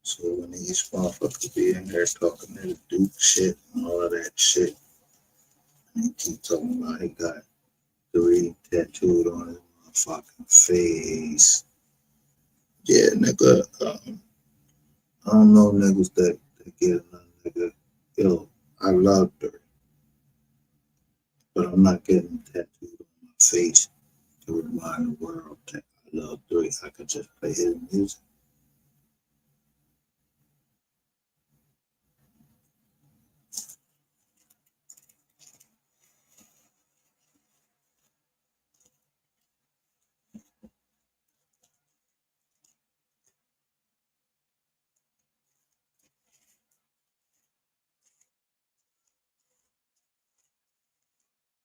Speaker 1: So when these motherfuckers be in here talking that Duke shit and all of that shit, and he keep talking about he got 3 tattooed on his motherfucking face. Yeah, nigga. I don't know niggas that get another nigga. Yo, I love 3, but I'm not getting tattooed on my face to remind the world that I love 3. I could just play his music.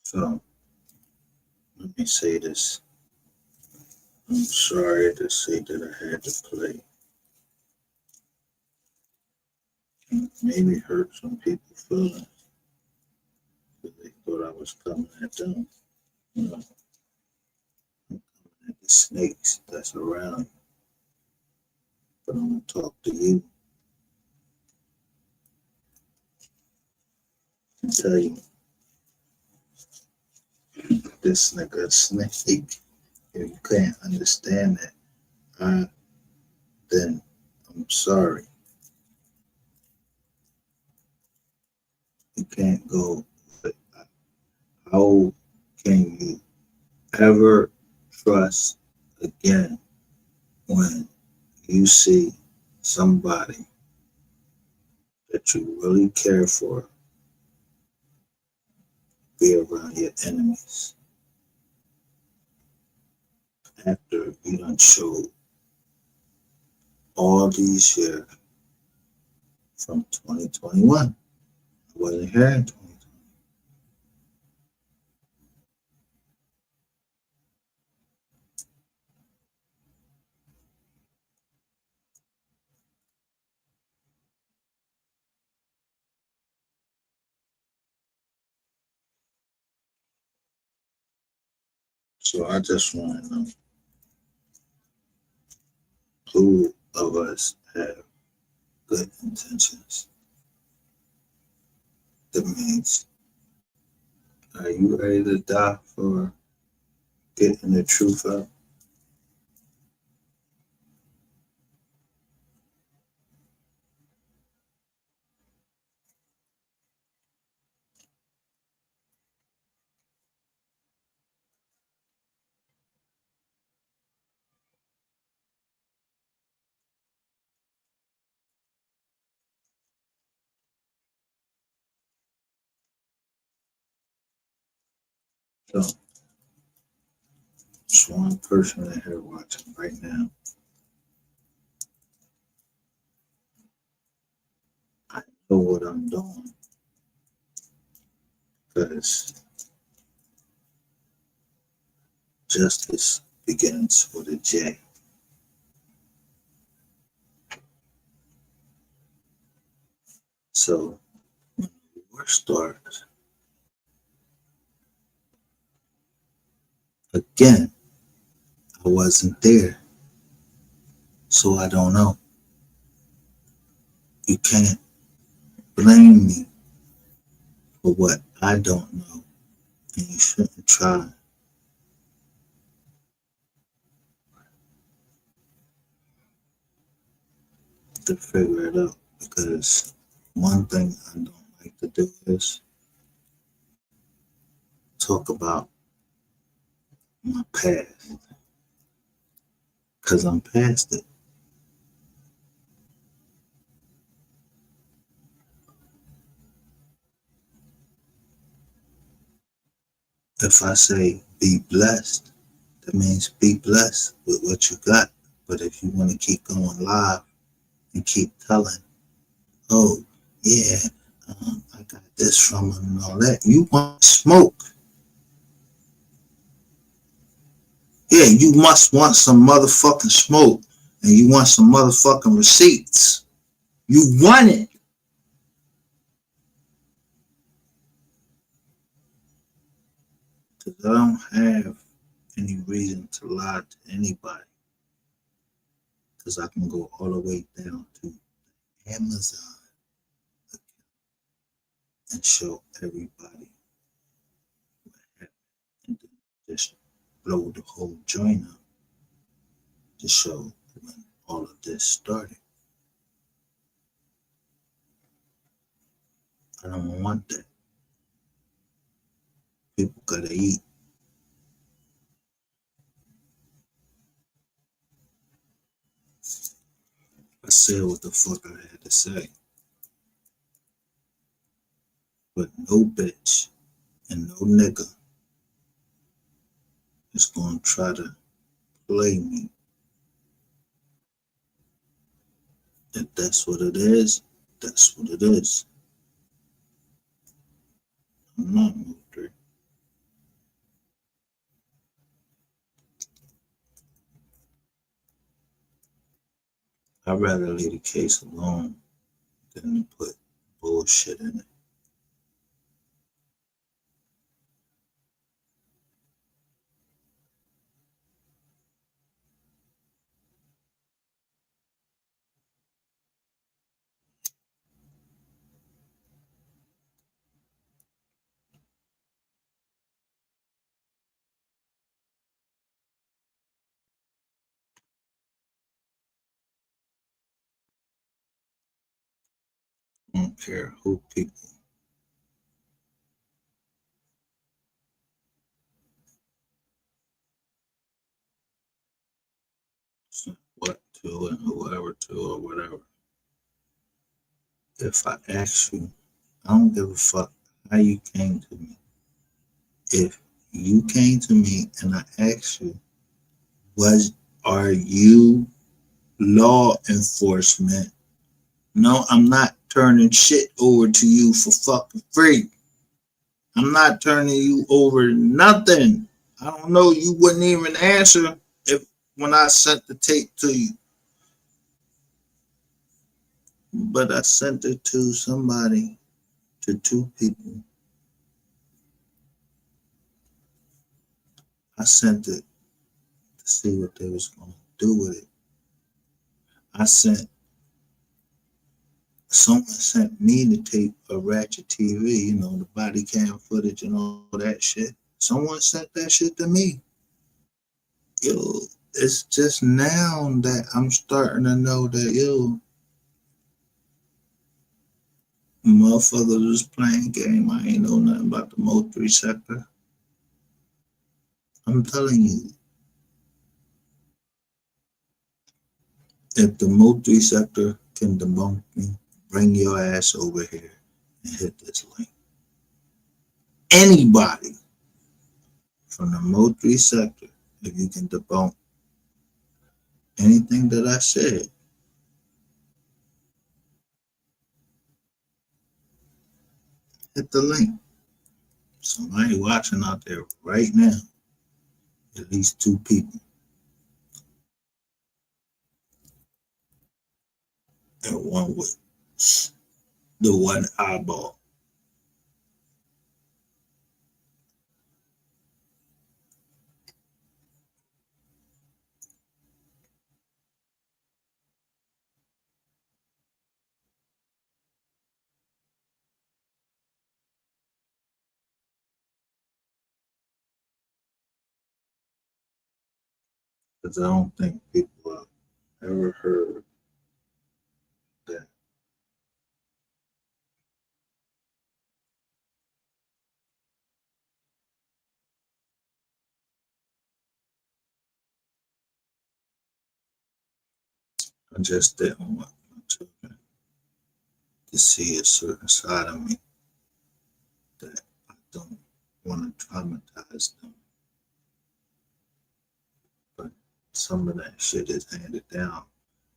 Speaker 1: So let me say this. I'm sorry to say that I had to play. Maybe hurt some people's feelings because they thought I was coming at them. You know, I'm coming at the snakes that's around you. But I'm gonna talk to you and tell you this nigga a snake. If you can't understand that, then I'm sorry. You can't go. But how can you ever trust again when you see somebody that you really care for be around your enemies after you done showed all these years from 2021? I wasn't here in 2020. So I just want to know who of us have good intentions. That means, are you ready to die for getting the truth out? So, there's one person in here watching right now. I know what I'm doing because justice begins with a J. So when the war starts, again, I wasn't there, so I don't know. You can't blame me for what I don't know, and you shouldn't try to figure it out because one thing I don't like to do is talk about my past because I'm past it. If I say be blessed, that means be blessed with what you got. But if you want to keep going live and keep telling, oh, yeah, I got this from him and all that, you want smoke. Yeah, you must want some motherfucking smoke and you want some motherfucking receipts. You want it. Because I don't have any reason to lie to anybody. Because I can go all the way down to Amazon and show everybody what happened and then just blow the whole joint up to show when all of this started. I don't want that. People gotta eat. I said what the fuck I had to say. But no bitch and no nigga is gonna try to play me. If that's what it is, that's what it is. I'm not MO3. I'd rather leave the case alone than to put bullshit in it. I don't care who people. What to and whoever to or whatever. If I ask you, I don't give a fuck how you came to me. If you came to me and I asked you, are you law enforcement? No, I'm not turning shit over to you for fucking free. I'm not turning you over nothing. I don't know. You wouldn't even answer if when I sent the tape to you. But I sent it to somebody, to two people. I sent it to see what they was going to do with it. Someone sent me the tape of Ratchet TV, you know, the body cam footage and all that shit. Someone sent that shit to me. Yo, it's just now that I'm starting to know that, yo, motherfuckers was playing game. I ain't know nothing about the MO3 sector. I'm telling you, if the MO3 sector can debunk me, bring your ass over here and hit this link. Anybody. from the MO3 sector, if you can debunk anything that I said, hit the link. Somebody watching out there right now, at least 2 people, and one with the one eyeball. Because I don't think people have ever heard that. I just didn't want my children to see a certain side of me that I don't want to traumatize them. But some of that shit is handed down.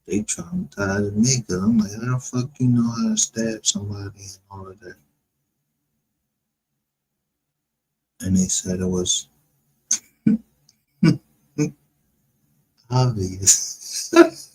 Speaker 1: They traumatized me because I'm like, how the fuck you know how to stab somebody and all of that? And they said it was obvious.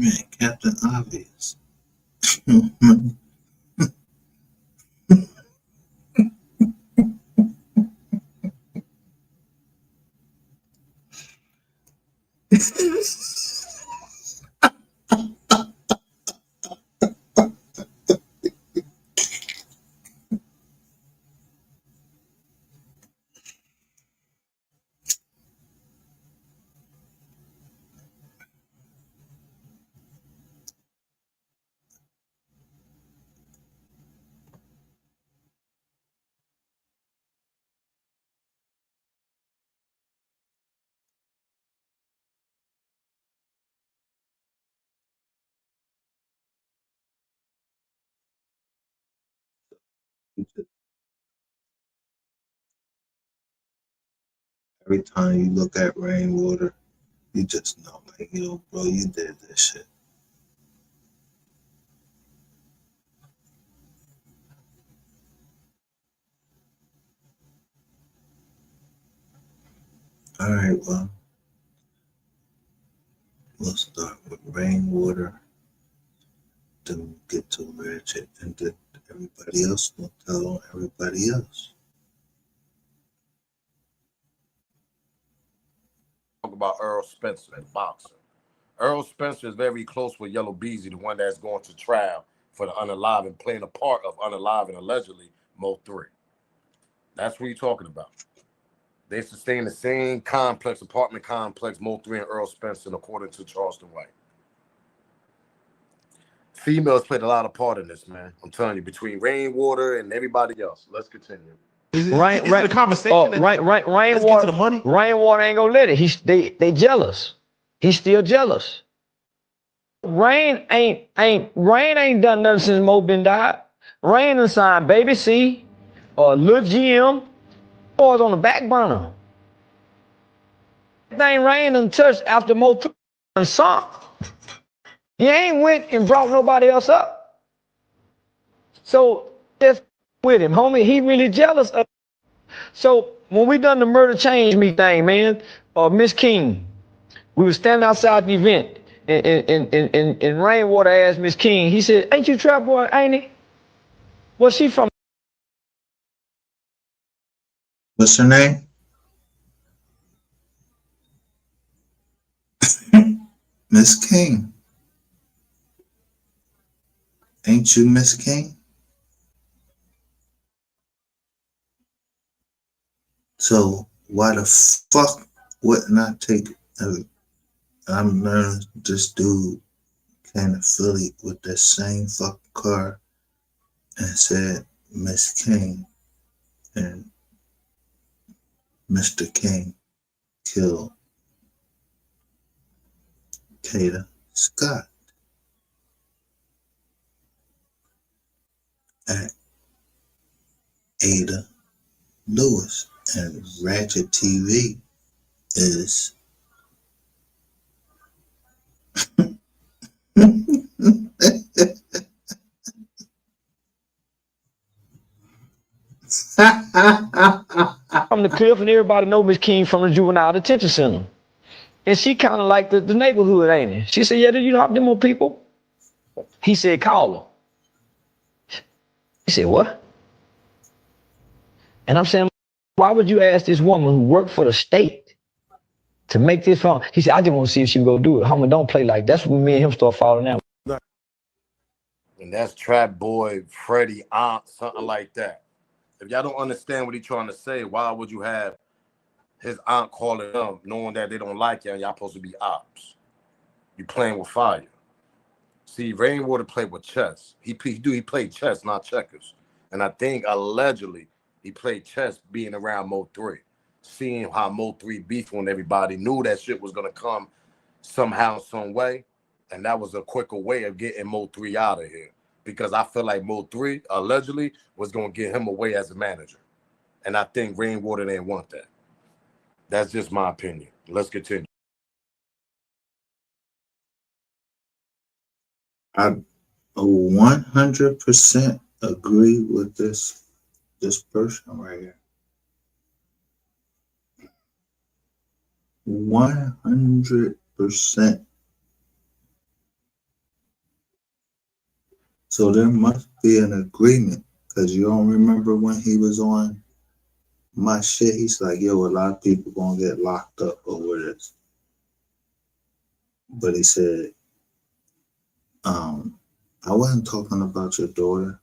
Speaker 1: Man, Captain Obvious. Every time you look at rainwater, you just know, like, yo, bro, you did this shit. All right, well, we'll start with rainwater, then we'll get to ratchet, and then everybody else will tell on everybody else.
Speaker 5: Talk about Earl Spencer, the boxer. Earl Spencer is very close with Yellow Beezy, the one that's going to trial for the Unalived and playing a part of Unalived and allegedly MO3. That's what you're talking about. They sustain the same complex, apartment complex, MO3 and Earl Spencer, according to Charleston White. Females played a lot of part in this, man. I'm telling you, between Rainwater and everybody else. Let's continue.
Speaker 6: The conversation.
Speaker 3: Rainwater.
Speaker 6: Let's get to the money.
Speaker 3: Rainwater ain't gonna let it. They jealous. He's still jealous. Rain ain't done nothing since Mo been died. Rain done signed Baby C or Lil GM boys on the back burner. Thing Rain done touched after Mo and sunk. He ain't went and brought nobody else up. So just with him, homie, he really jealous of. So when we done the Murder Change Me thing, man, Miss King, we was standing outside the event, and Rainwater asked Miss King, he said, ain't you Trap Boy, ain't he? Where's she from?
Speaker 1: What's her name? Miss King. Ain't you Miss King? So why the fuck wouldn't I take? I'm learning this dude came to Philly with that same fucking car and said Miss King, and Mr. King killed Kata Scott at Ada Lewis, and Ratchet TV is
Speaker 3: From the cliff, and everybody know Miss King from the juvenile detention center. And she kind of like the neighborhood, ain't it? She said, yeah, do you know them more people? He said, call her. He said, what? And I'm saying, why would you ask this woman who worked for the state to make this phone? He said, I just want to see if she would go do it. Homie, don't play like that. That's when me and him start falling out.
Speaker 5: And that's Trap Boy, Freddie, Aunt, something like that. If y'all don't understand what he's trying to say, why would you have his aunt calling them, knowing that they don't like you and y'all supposed to be ops? You playing with fire. See, Rainwater played with chess. He played chess, not checkers. And I think allegedly he played chess being around Mo3, seeing how Mo3 beefed when everybody knew that shit was gonna come somehow, some way. And that was a quicker way of getting Mo3 out of here. Because I feel like Mo3 allegedly was gonna get him away as a manager. And I think Rainwater didn't want that. That's just my opinion. Let's continue.
Speaker 1: I 100% agree with this person right here. 100%. So there must be an agreement, because you don't remember when he was on my shit. He's like, yo, a lot of people gonna get locked up over this. But he said, I wasn't talking about your daughter.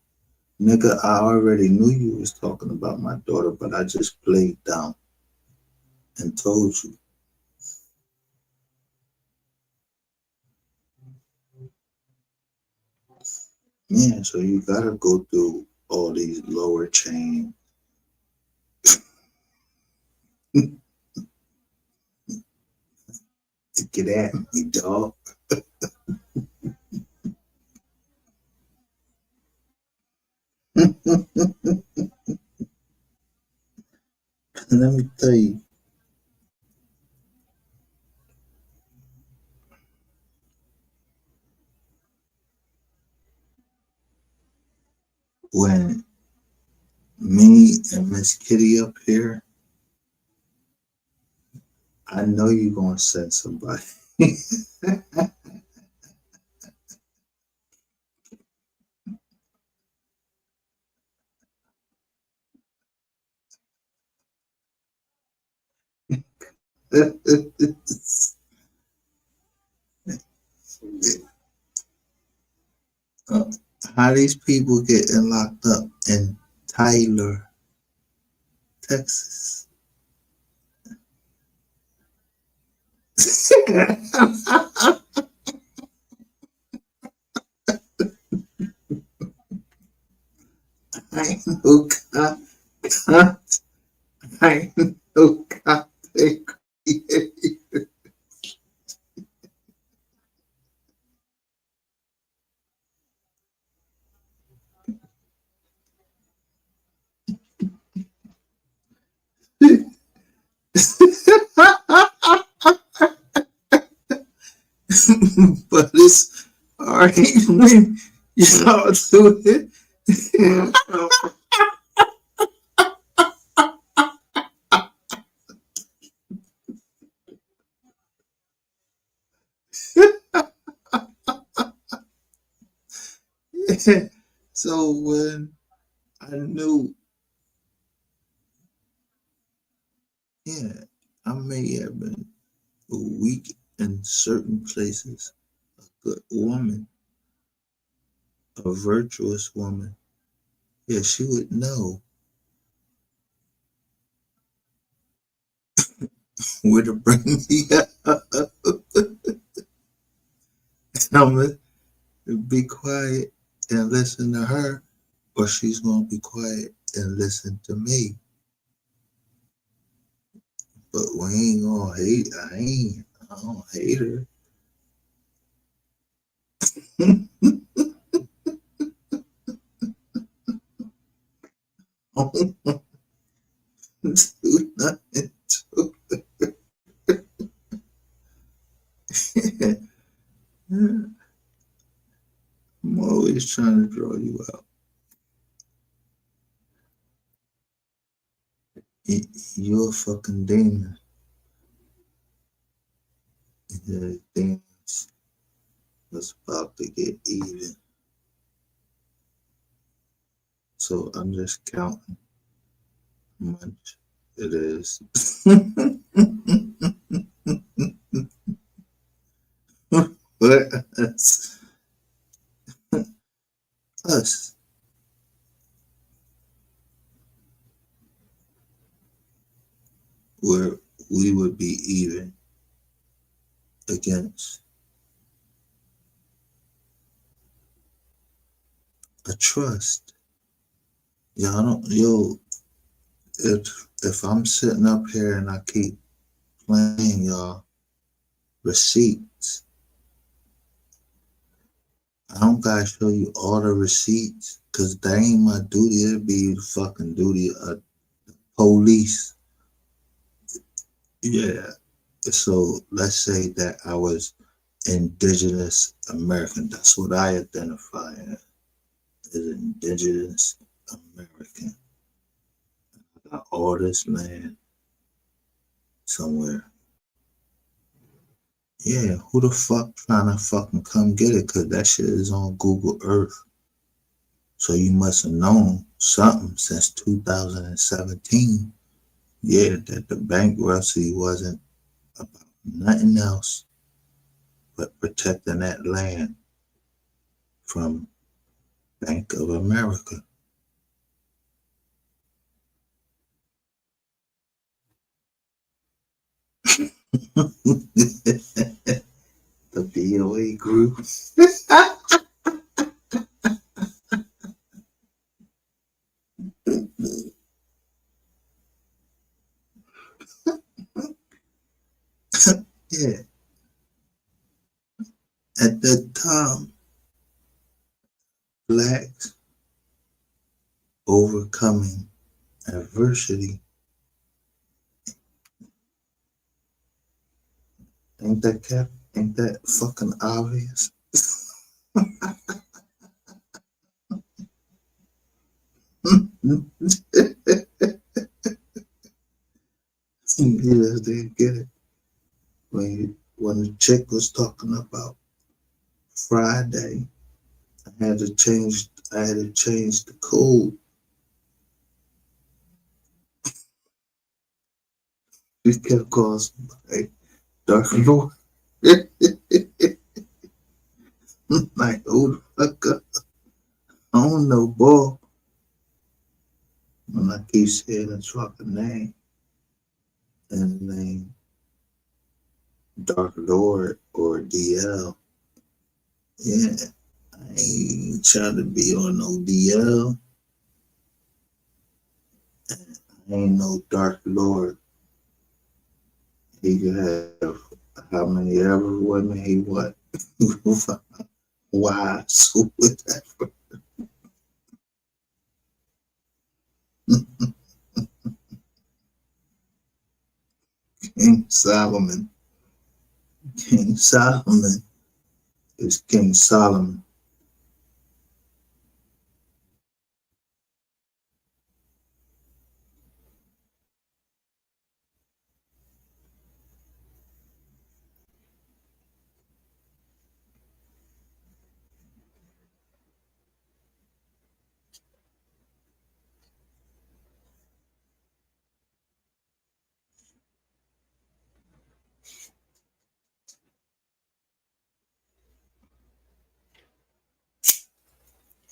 Speaker 1: Nigga, I already knew you was talking about my daughter, but I just played down and told you. Yeah, so you gotta go through all these lower chains to get at me, dog. Let me tell you, when me and Miss Kitty up here, I know you gonna send somebody. How these people getting locked up in Tyler, Texas? I ain't no cop. I ain't no cop. But it's all right when y'all do it. So when I knew, yeah, I may have been weak in certain places, a good woman, a virtuous woman, yeah, she would know where to bring me up. I'm gonna be quiet and listen to her, or she's gonna be quiet and listen to me. But we ain't gonna hate. I don't hate her. I don't do nothing to her. I'm always trying to draw you out. You're a fucking demon. The demons was about to get even. So I'm just counting how much it is. But us, where we would be even against a trust. If I'm sitting up here and I keep playing y'all receipts, I don't gotta show you all the receipts, cause that ain't my duty. It'd be the fucking duty of police. Yeah. So let's say that I was indigenous American. That's what I identify as indigenous American. I got all this land somewhere. Yeah, who the fuck trying to fucking come get it? Cause that shit is on Google Earth. So you must have known something since 2017. Yeah, that the bankruptcy wasn't about nothing else but protecting that land from Bank of America. The BOA group. Yeah. At that time, blacks overcoming adversity. Ain't that fucking obvious? You just didn't get it. When the chick was talking about Friday, I had to change the code. She kept calling somebody Dark Lord. Like, who the fuck up? I don't know, boy. When I keep saying his fucking name, and the name Dark Lord or DL. Yeah, I ain't trying to be on no DL. I ain't no Dark Lord. He could have how many ever women he want. Wives, whatever. King Solomon. King Solomon is King Solomon.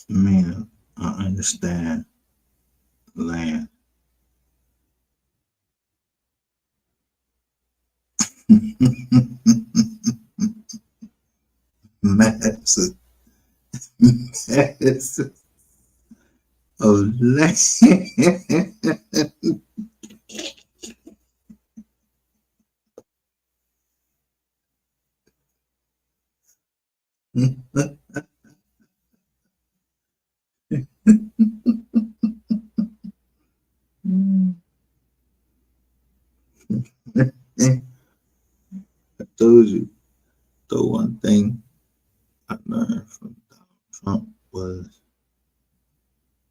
Speaker 1: Man, I understand land. Massive, massive of land. I told you, the one thing I learned from Donald Trump was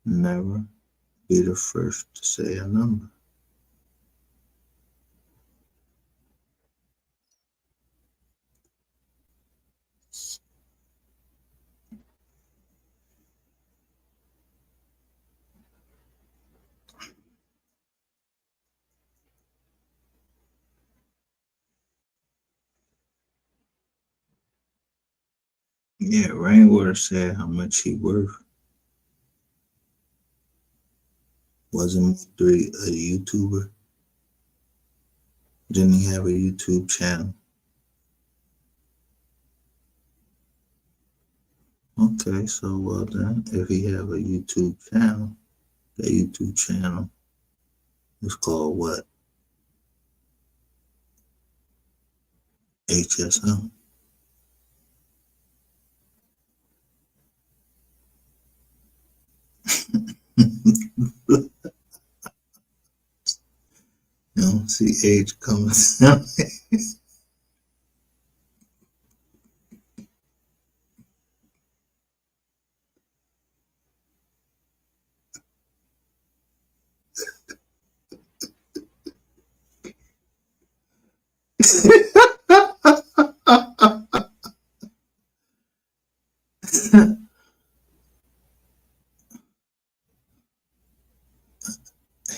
Speaker 1: never be the first to say a number. Yeah, Rainwater said how much he worth. Wasn't Mo3 a YouTuber? Didn't he have a YouTube channel? Okay, so well then, if he have a YouTube channel, that YouTube channel is called what? HSM. You don't see age coming down.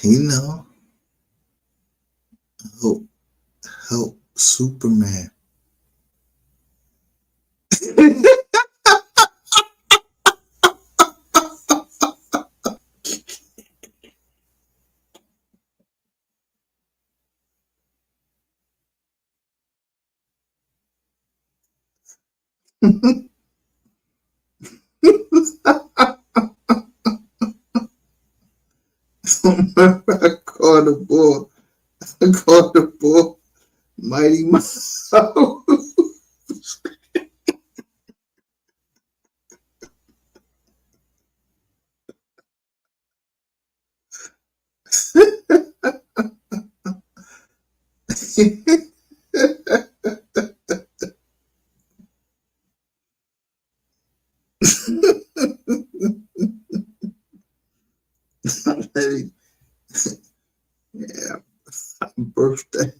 Speaker 1: He know. Help, help Superman. I called the ball. I called the ball Mighty Mouse. Yeah, birthday.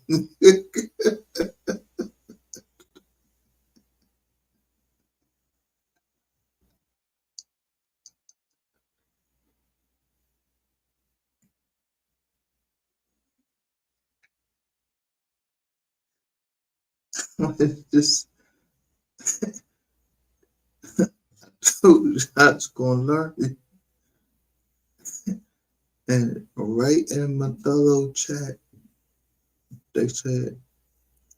Speaker 1: Just told you I was gonna learn it. And right in my fellow chat, they said,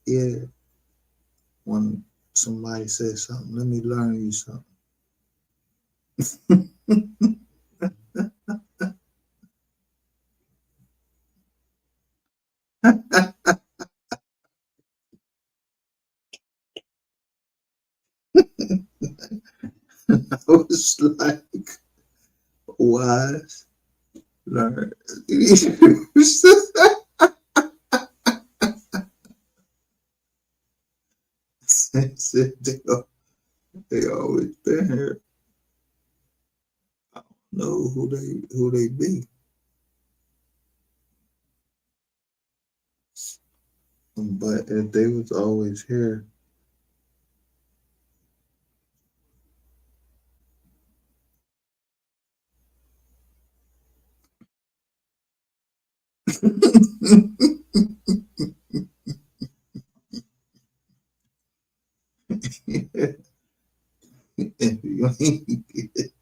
Speaker 1: yeah, when somebody said something, let me learn you something. I was like, wise, learn. Said they always been here. I don't know who they be, but if they was always here, if you ain't get it,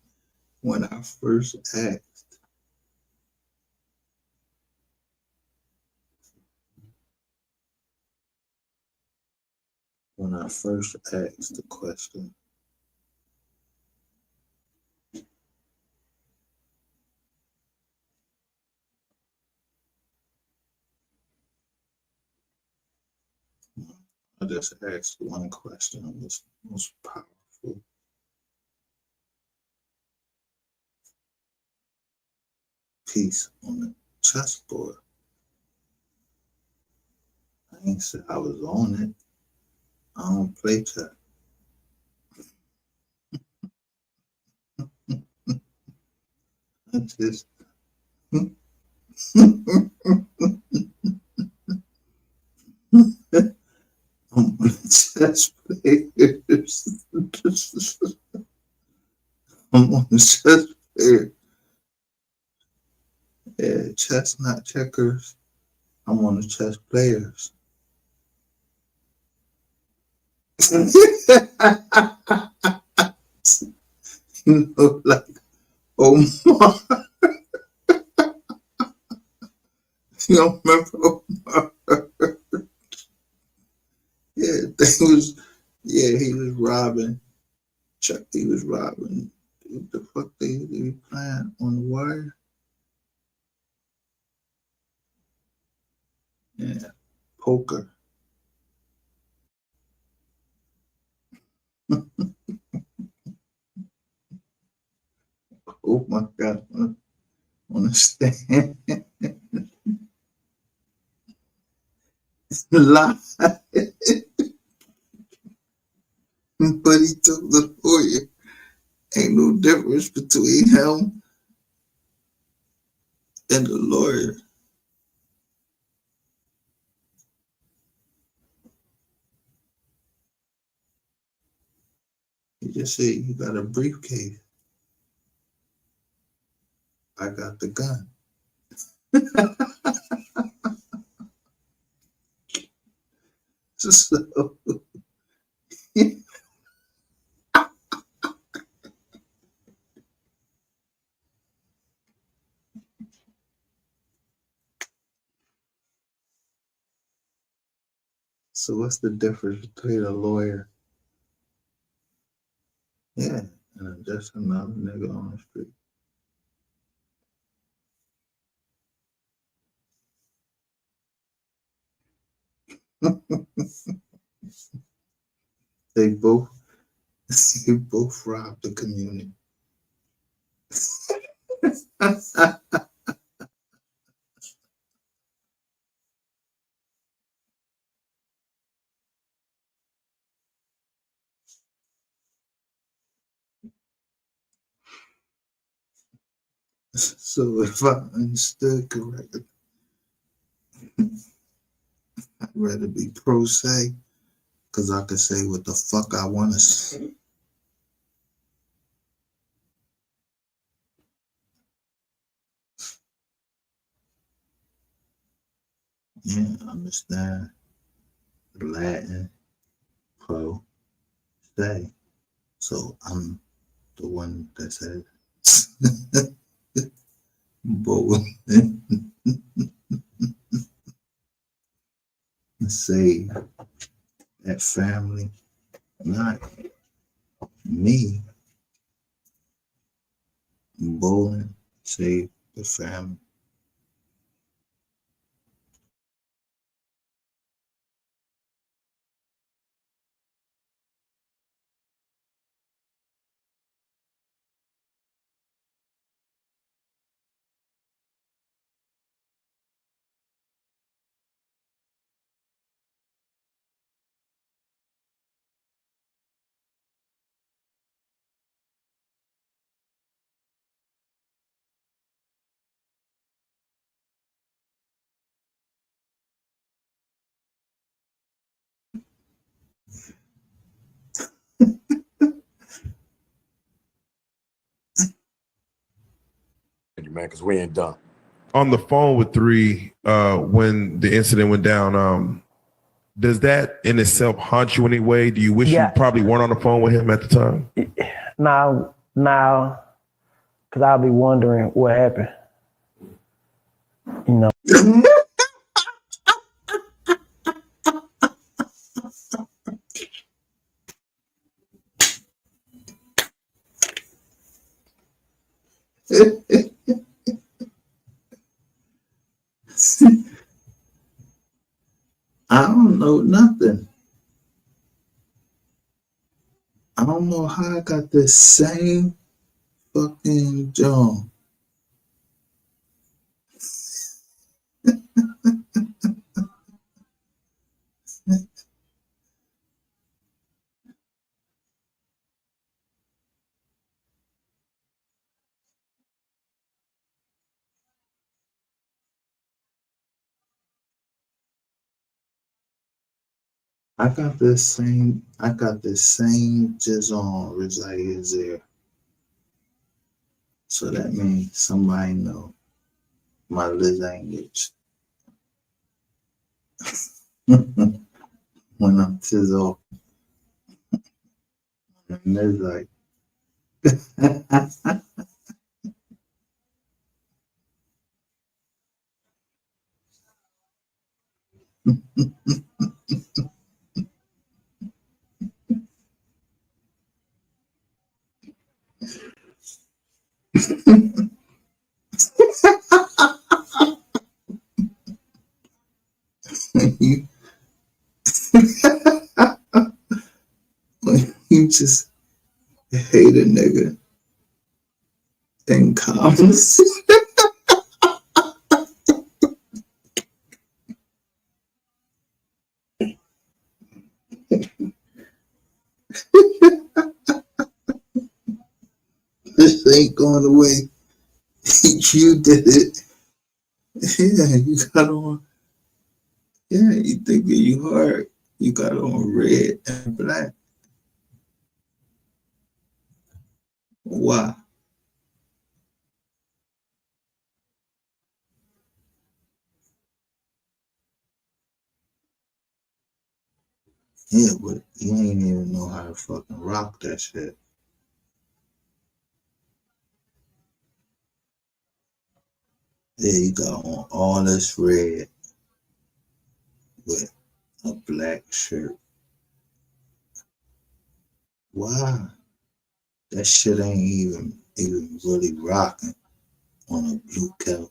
Speaker 1: when I first asked, when I first asked the question, I just asked one question. It was most powerful. Piece on the chessboard. I ain't said I was on it. I don't play chess. I just I'm on the chess players. I'm on the chess player. Yeah, chess, not checkers. I'm on the chess players. You know, like Omar. You don't remember Omar? Yeah, he was robbing. Chuck, he was robbing. What the fuck they be playing on the wire? Yeah, poker. Oh my God, understand? Lie, but he told the lawyer. Ain't no difference between him and the lawyer. He just said, "You got a briefcase. I got the gun." So, so what's the difference between a lawyer, yeah, and just another nigga on the street? They both robbed the community. So if I understood correctly, I'd rather be pro se because I could say what the fuck I want to say. Yeah, I understand Latin pro se. So I'm the one that said both save that family, not me. Bowling save the family.
Speaker 5: Man, because we ain't done.
Speaker 6: On the phone with 3 when the incident went down, does that in itself haunt you in any way? Do you wish you probably weren't on the phone with him at the time?
Speaker 7: Now, because I'll be wondering what happened. You know.
Speaker 1: I don't know nothing. I don't know how I got the same fucking job. I got the same jizz on reside is there. So that means somebody know my language. When I'm jizz off, and they're like, you, you just hate a nigga in comments. This ain't going away. You did it. Yeah, you got on. Yeah, you think that you hard. You got on red and black. Why? Yeah, but you ain't even know how to fucking rock that shit. Yeah, you got on all this red with a black shirt. Why? That shit ain't even really rocking on a blue couch.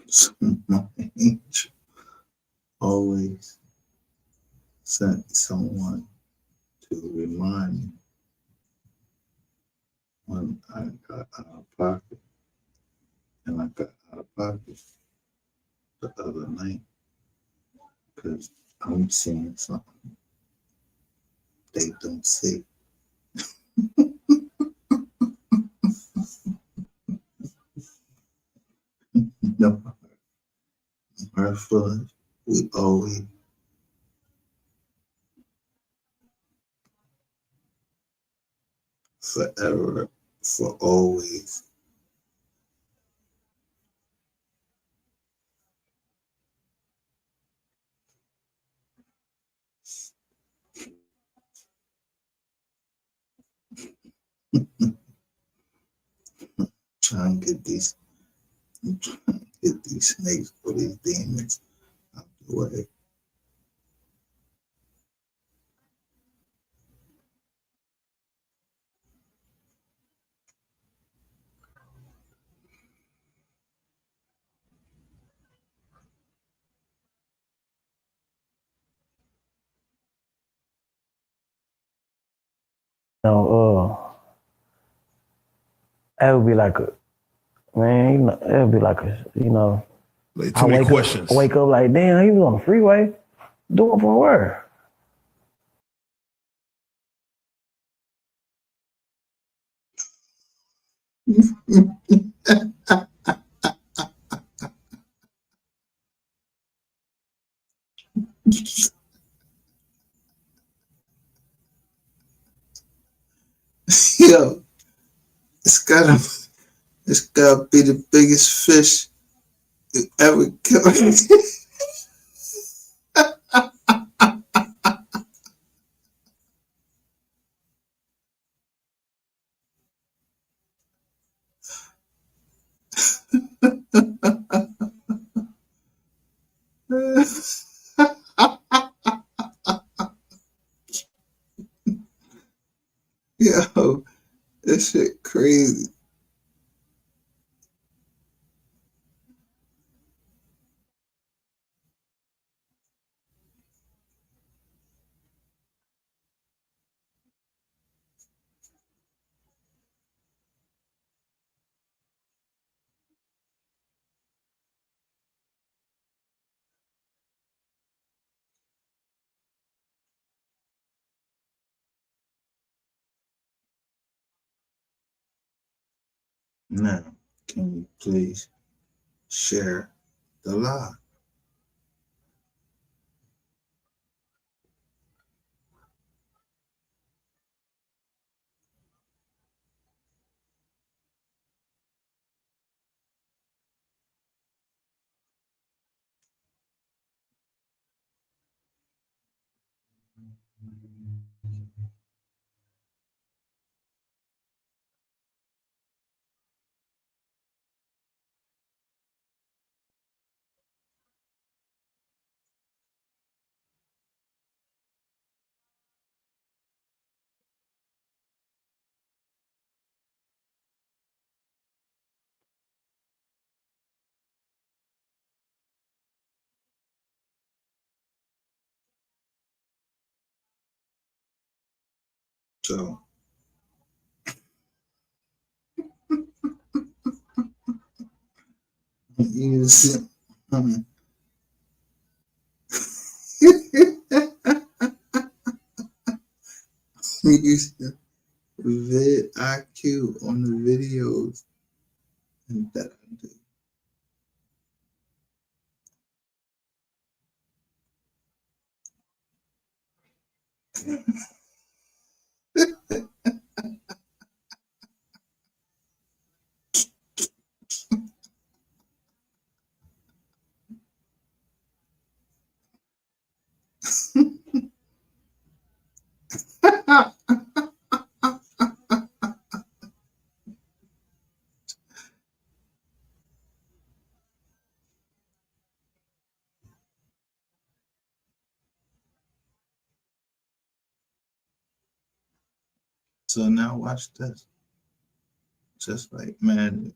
Speaker 1: So my angel always sent someone to remind me when I got out of pocket, and I got out of pocket the other night because I'm seeing something they don't see. No, our fun, we always forever, for always. Trying to get these, trying to get these snakes or these demons out the way.
Speaker 7: It would be like a man. It would be like
Speaker 6: Like too many questions.
Speaker 7: I wake up like, damn, he was on the freeway doing for where?
Speaker 1: Yo, it's gotta It's gotta be the biggest fish that ever killed. Yo, this shit crazy. Now, can you please share the live? So, you see, you see vid IQ on the videos that I do. So now watch this. Just like man,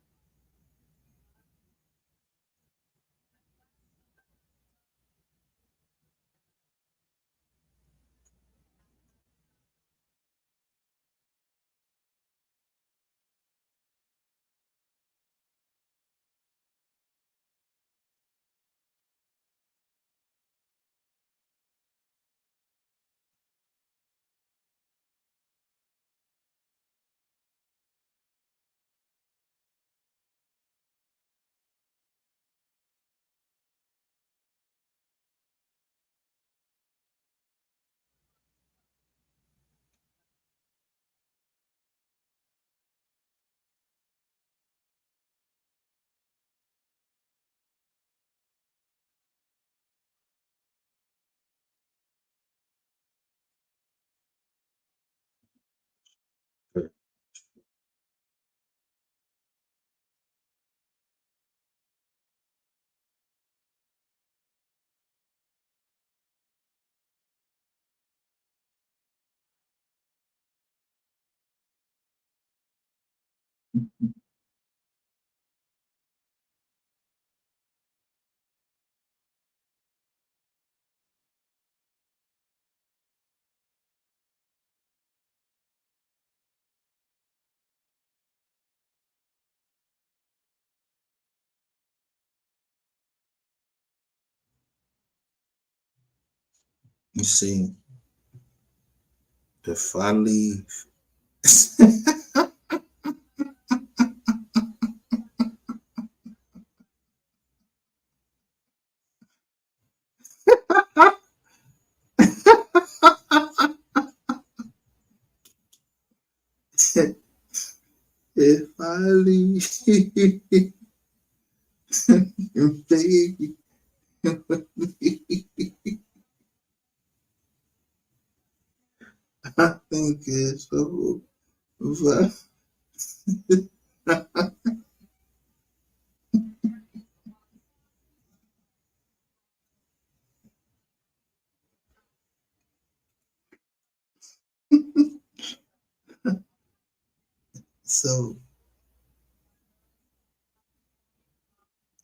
Speaker 1: you see, if I leave, If I leave, baby, I think it's over. So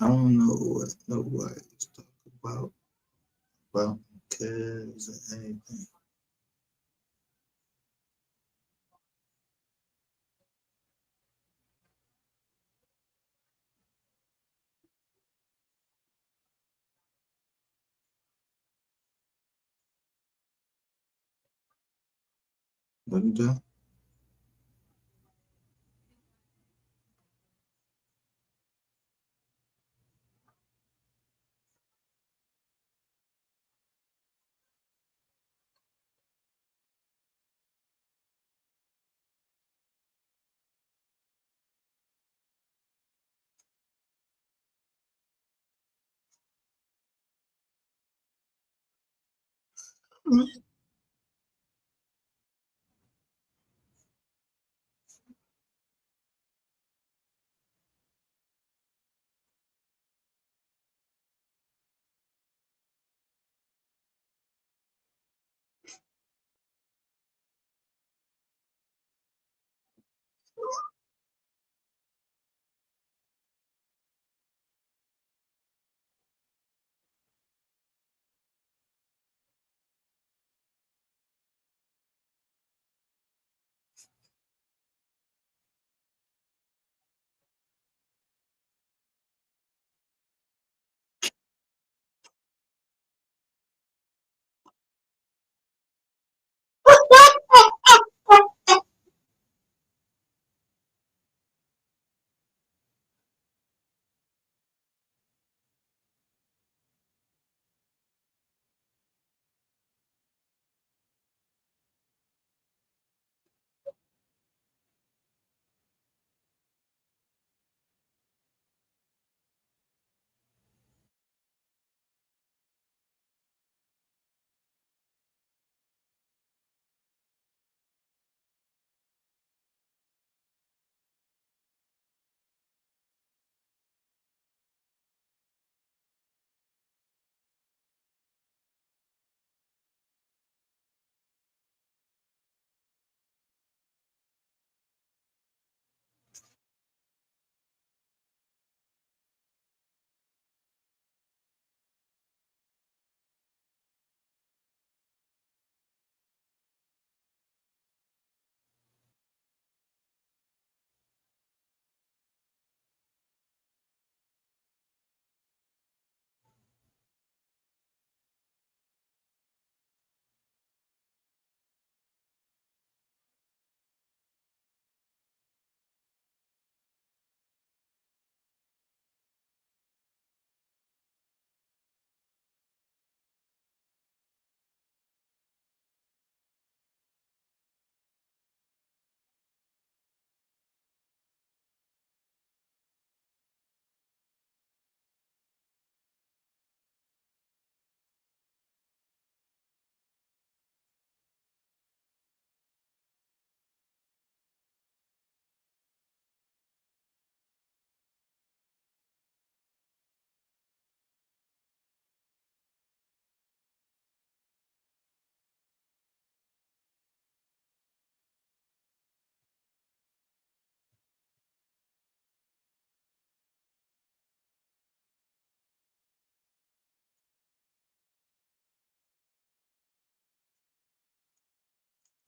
Speaker 1: I don't know what nobody's talking about kids and anything. What you do?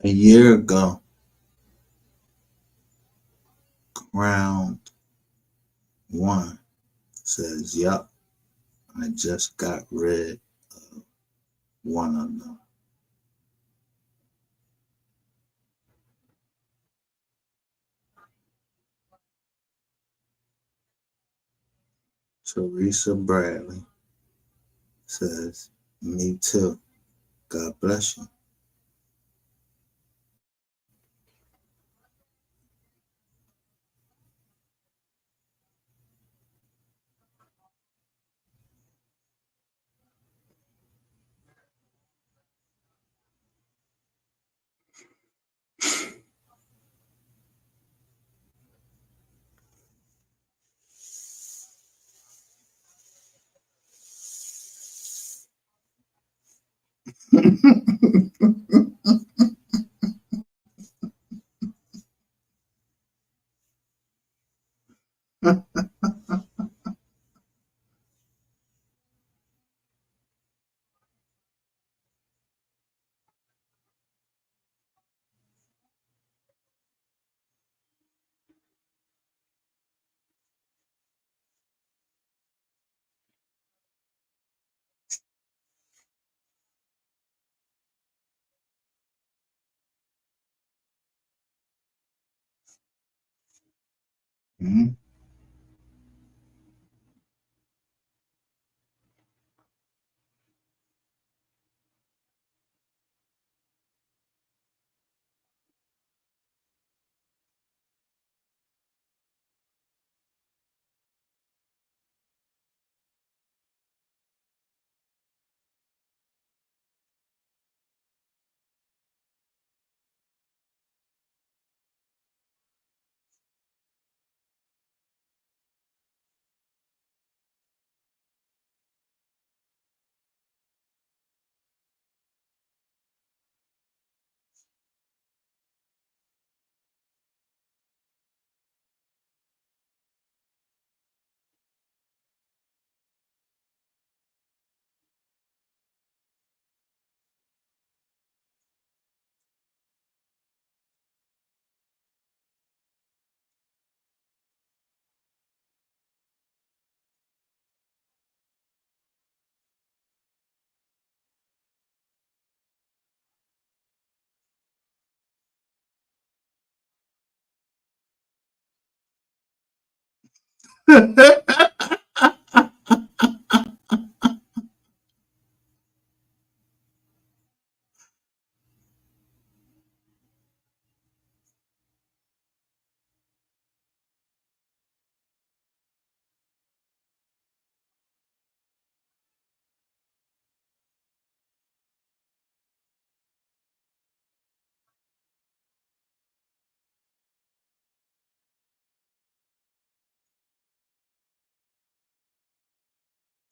Speaker 1: A year ago, round one says, "Yup, I just got rid of one of them." Teresa Bradley says, "Me too. God bless you." Mhm.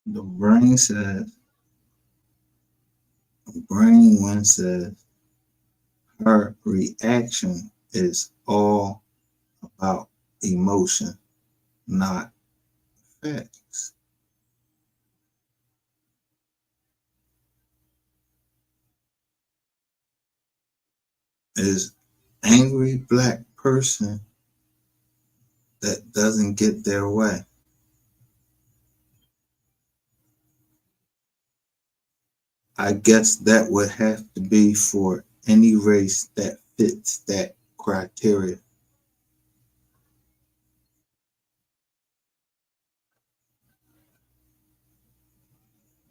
Speaker 1: The brain one says her reaction is all about emotion, not facts. Is angry black person that doesn't get their way. I guess that would have to be for any race that fits that criteria.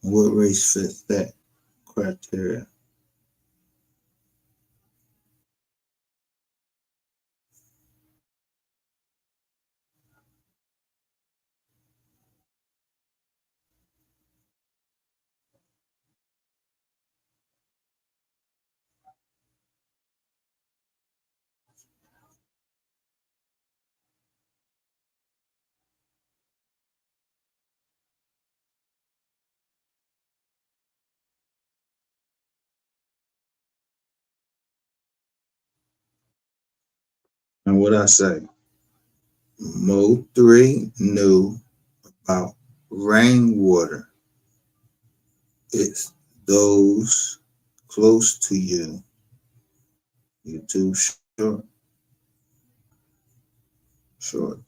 Speaker 1: What race fits that criteria? And what I say, Mo3 knew about rainwater. It's those close to you. You're too short.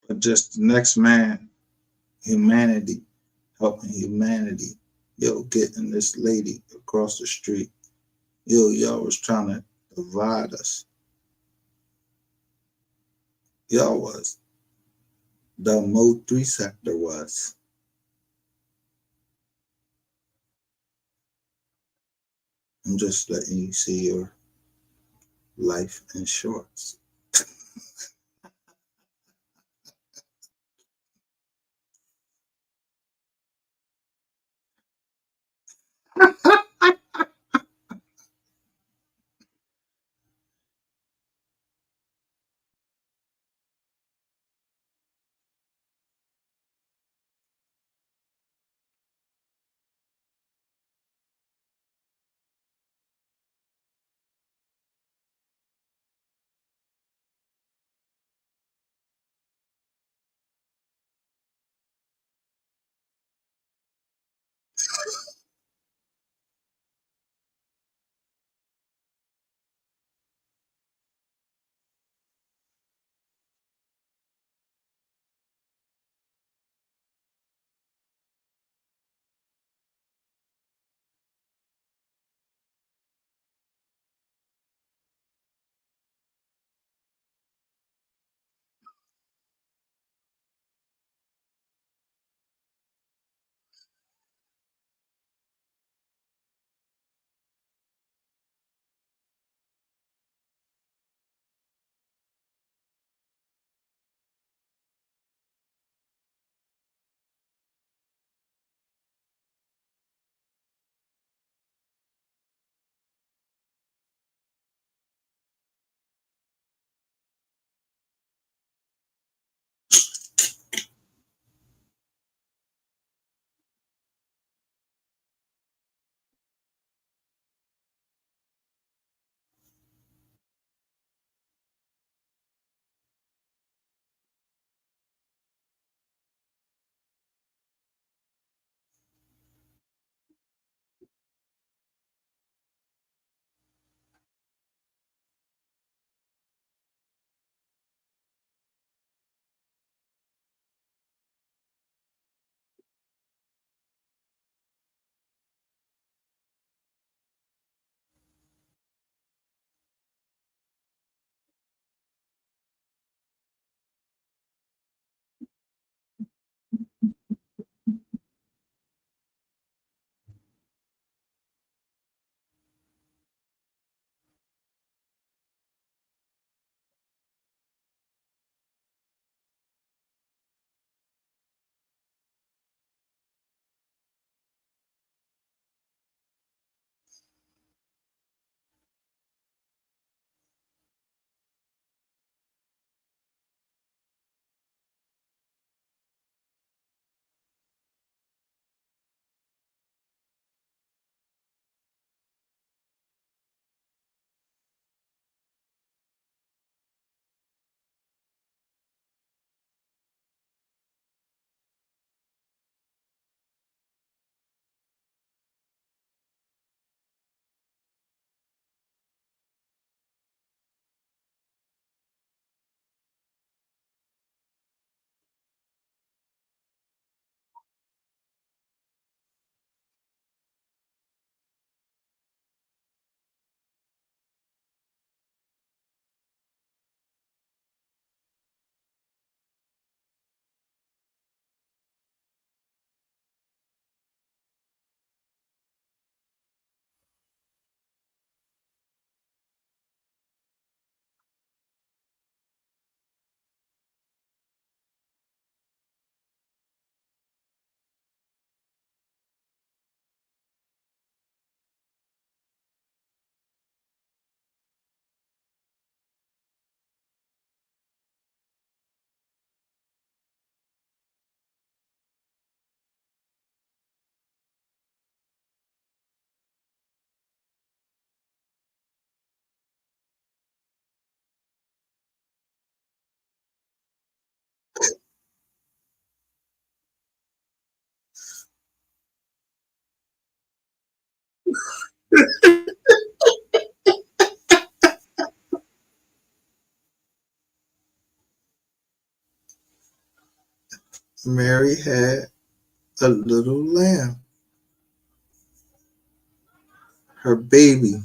Speaker 1: But just the next man, humanity, helping humanity. Yo, getting this lady across the street. Yo, y'all was trying to divide us. Y'all was. The MO3 sector was. I'm just letting you see your life in shorts. Mary had a little lamb, her baby.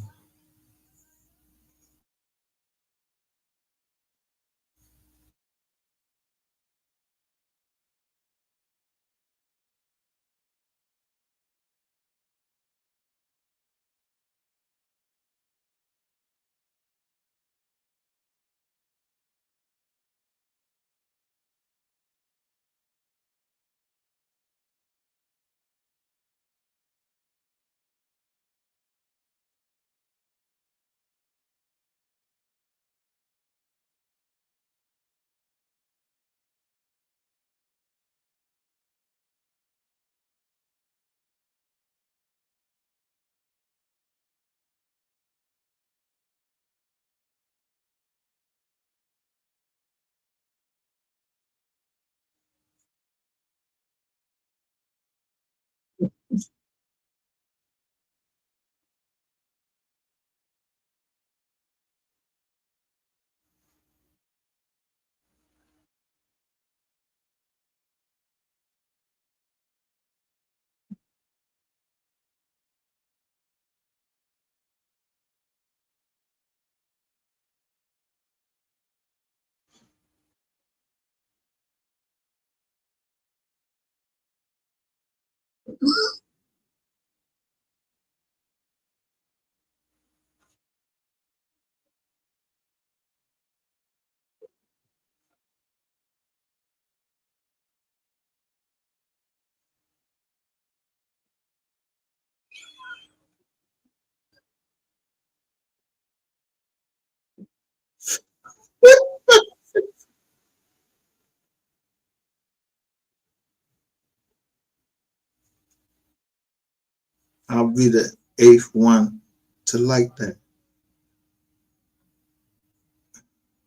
Speaker 1: I'll be the eighth one to like that.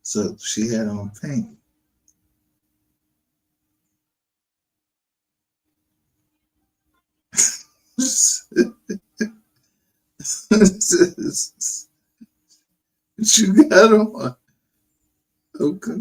Speaker 1: So she had on pink. What you got on? Okay.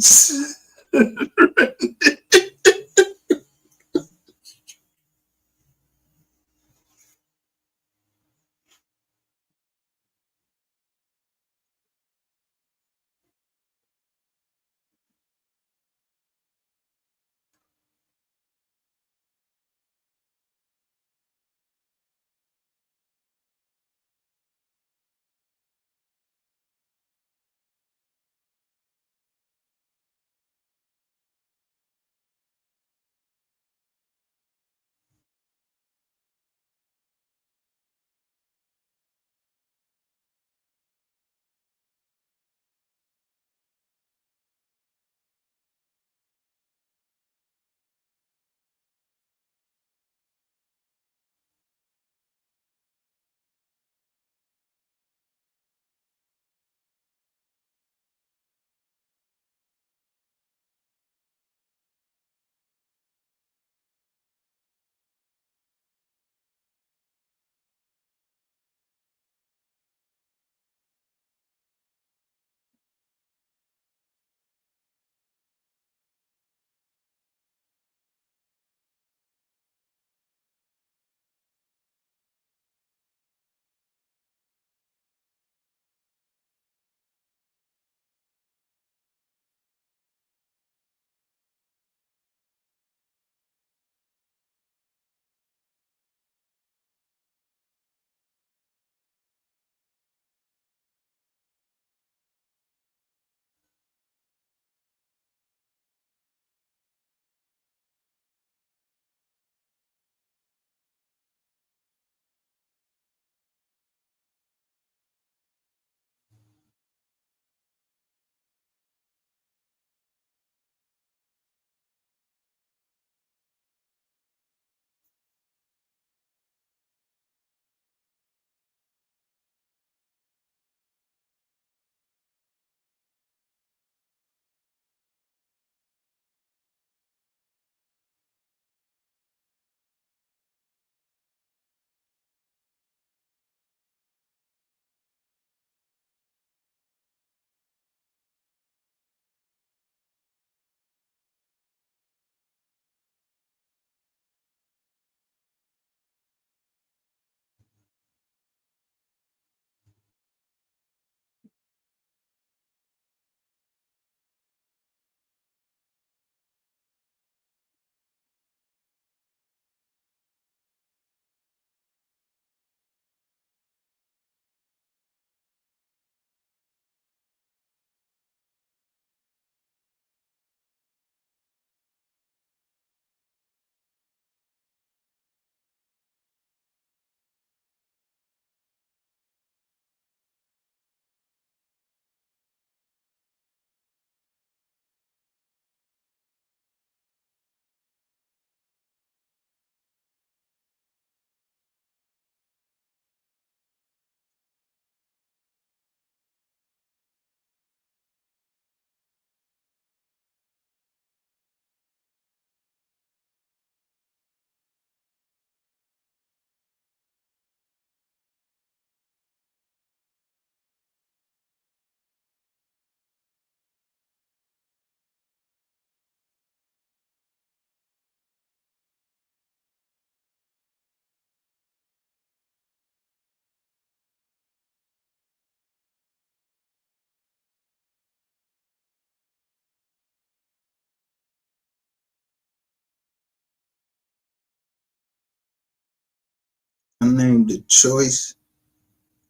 Speaker 1: named the choice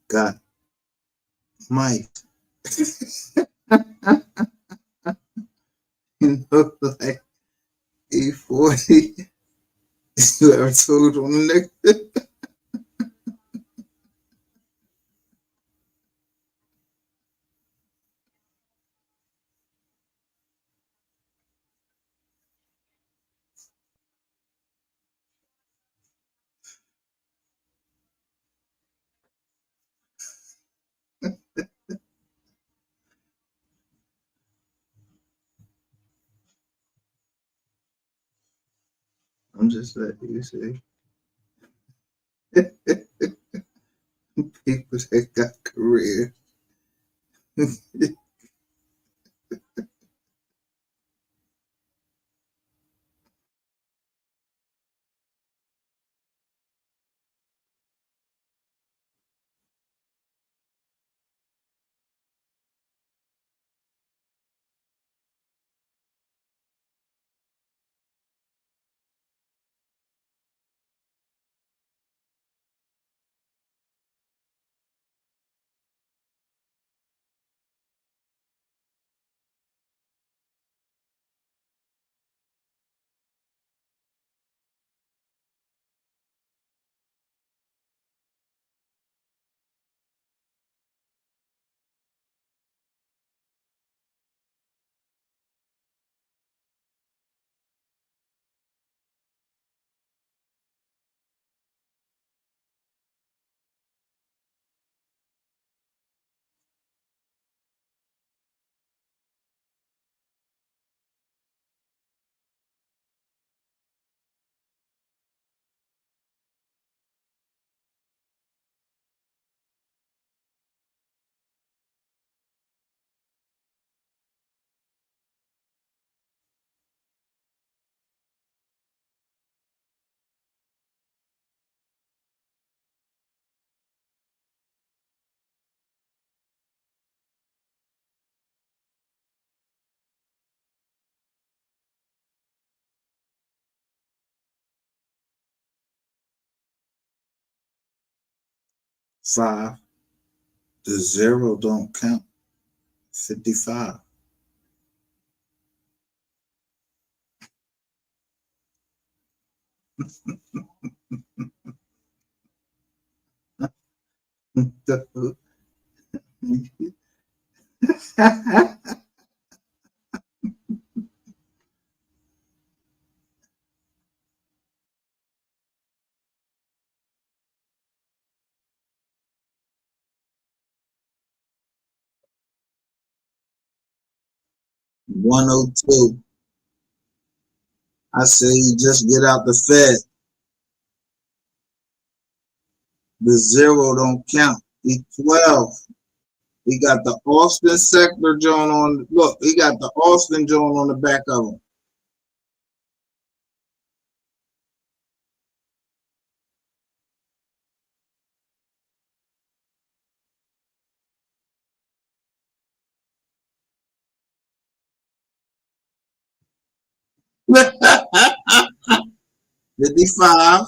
Speaker 1: got mice. You know, like E40. You ever told on the nigga? I'm just letting you say. People that got careers. 5. The zero don't count. 55. One oh two. I say you just get out the Fed. The zero don't count. He 12. He got the Austin sector joint on. Look, he got the Austin joint on the back of him. $55.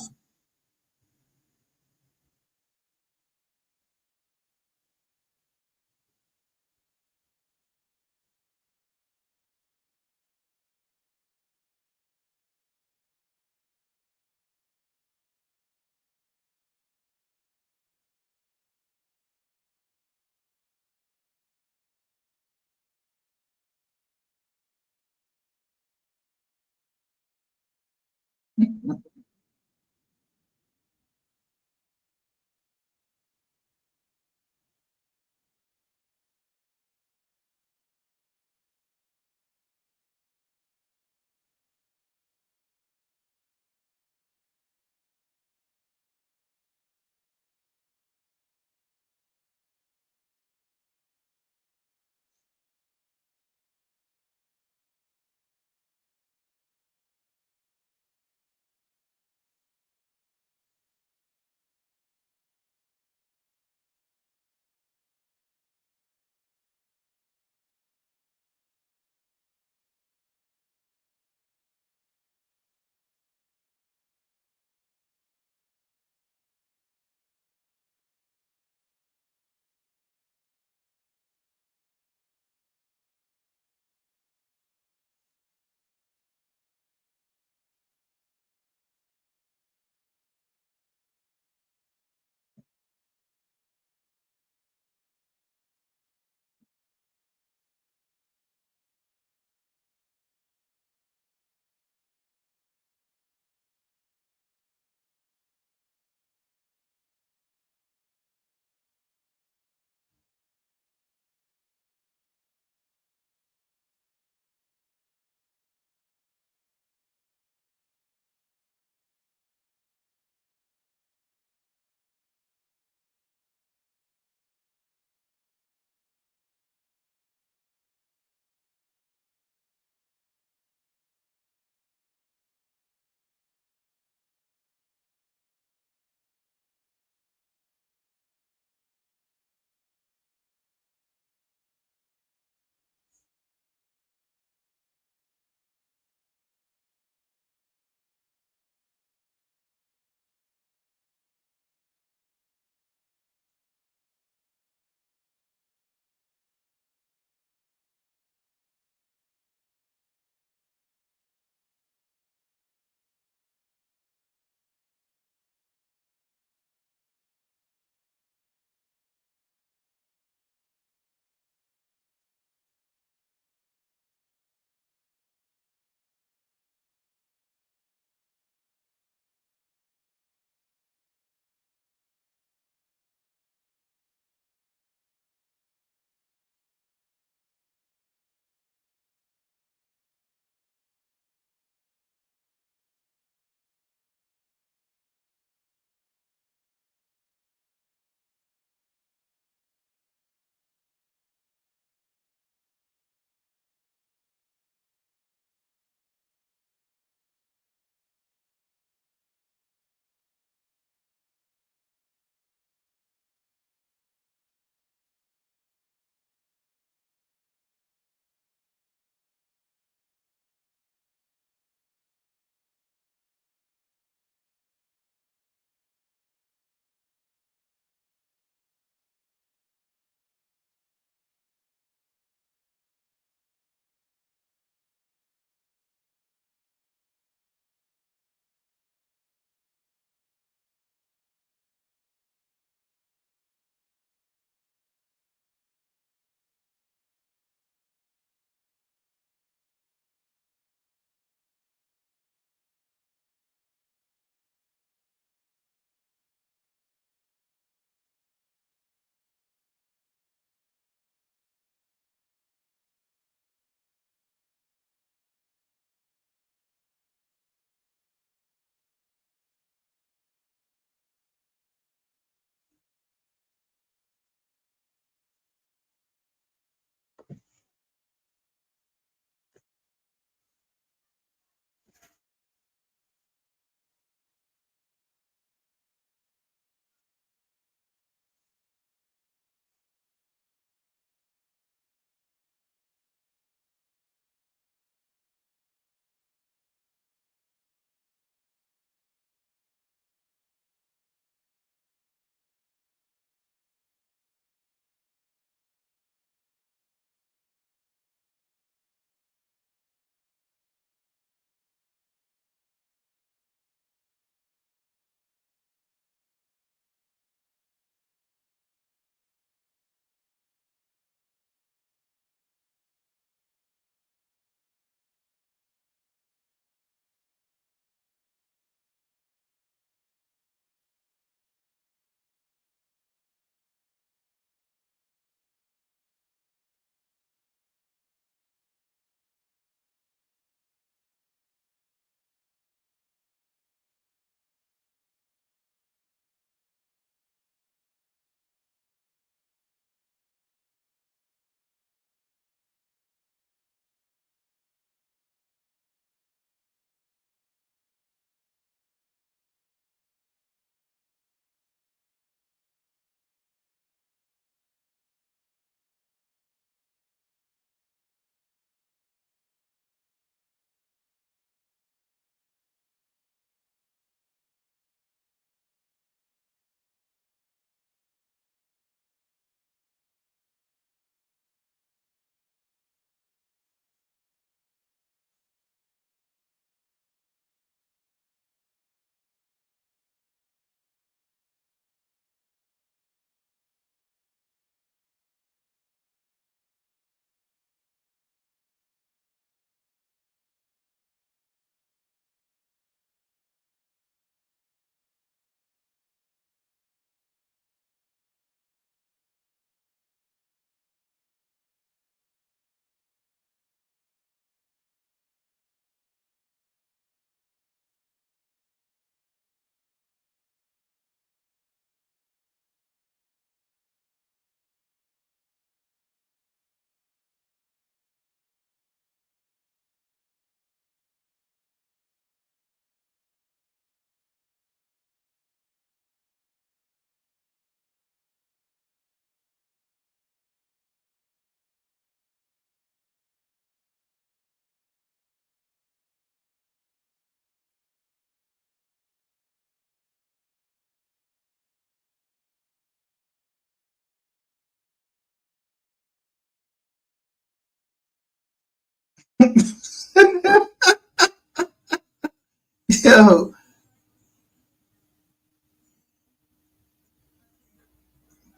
Speaker 1: Yo,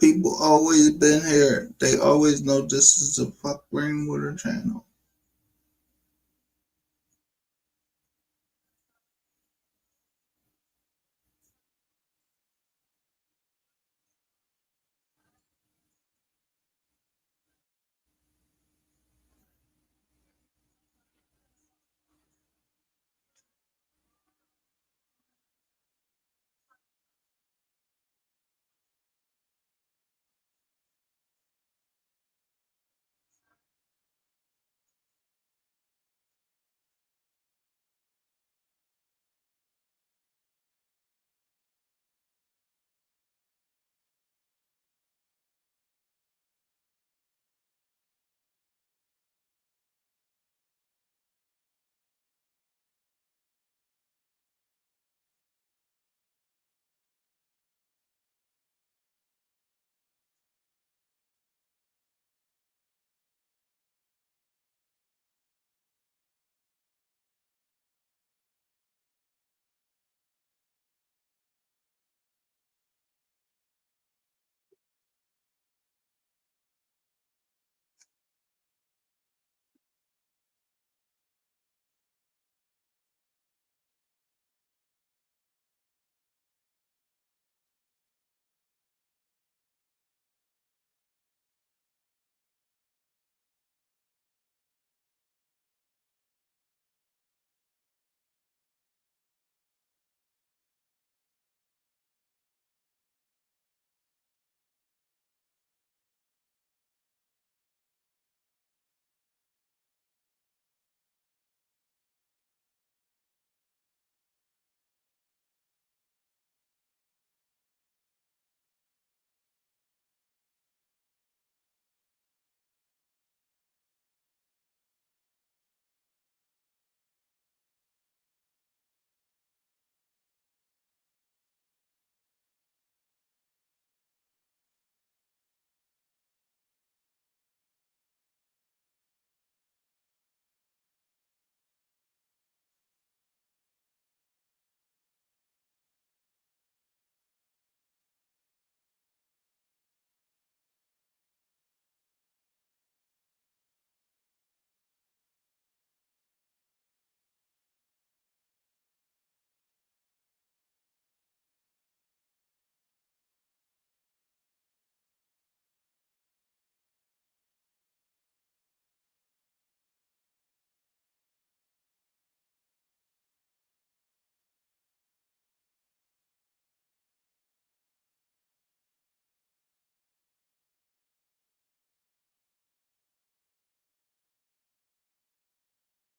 Speaker 1: people always been here. They always know this is a fuck rainwater channel.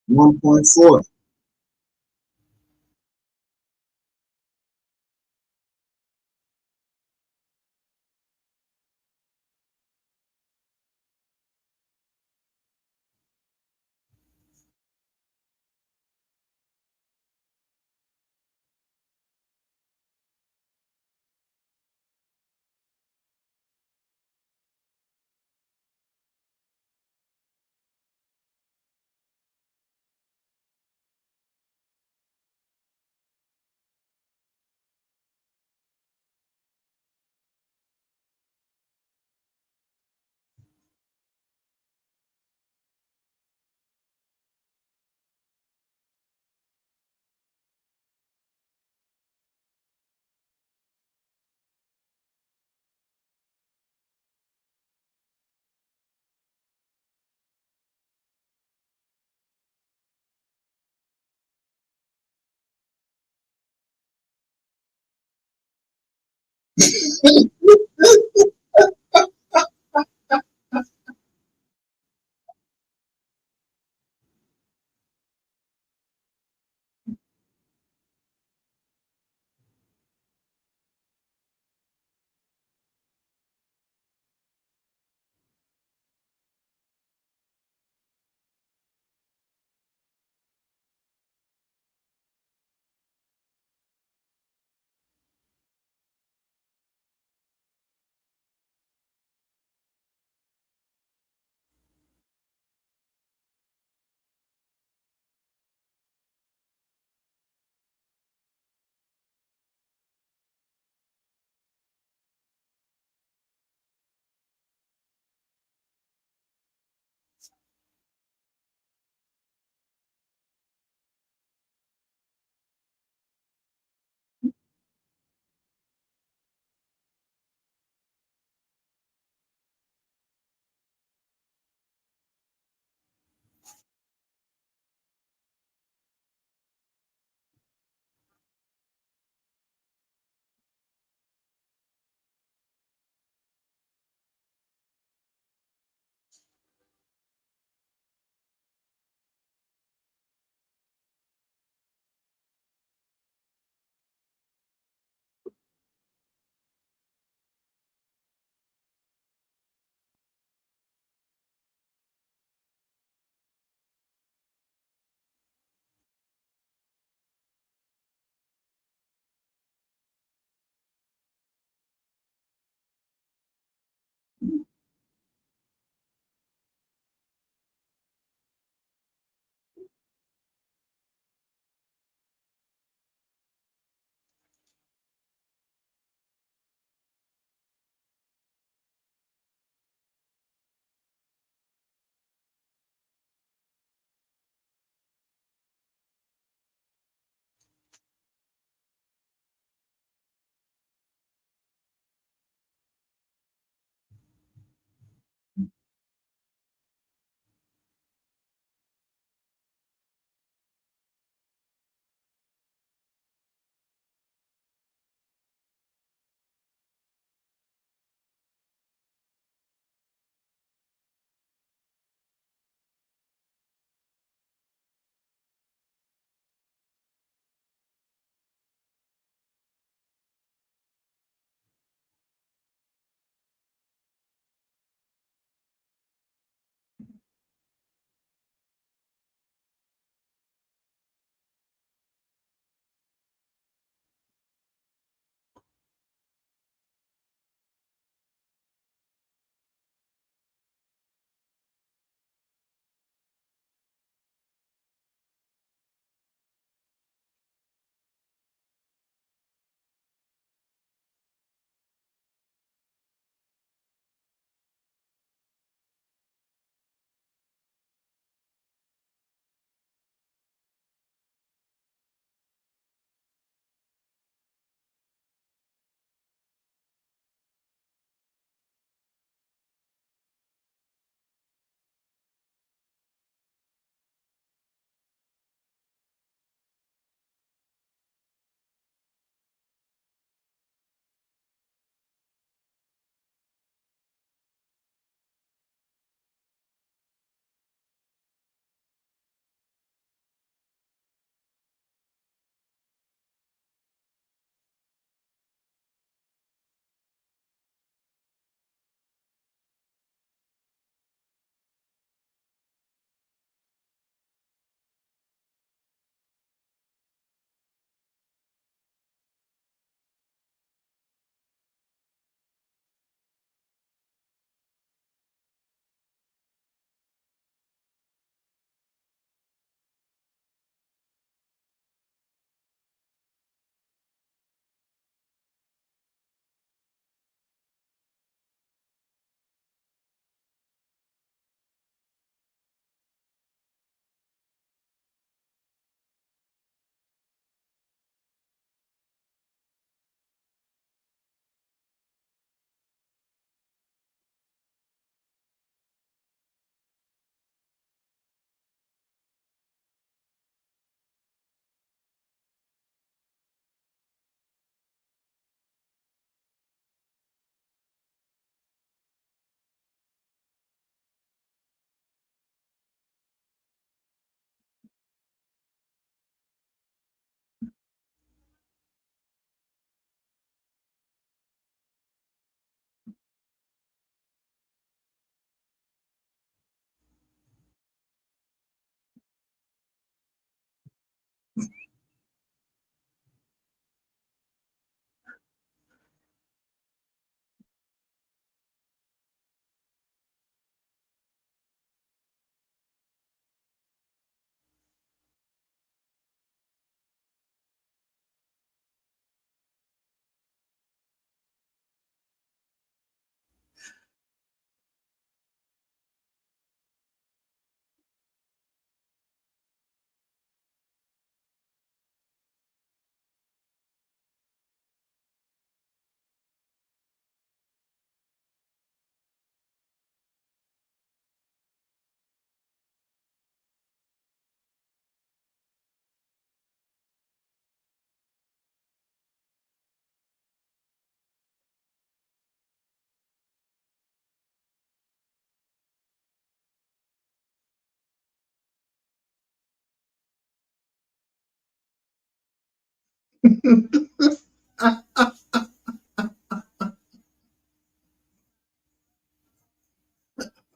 Speaker 1: One point four.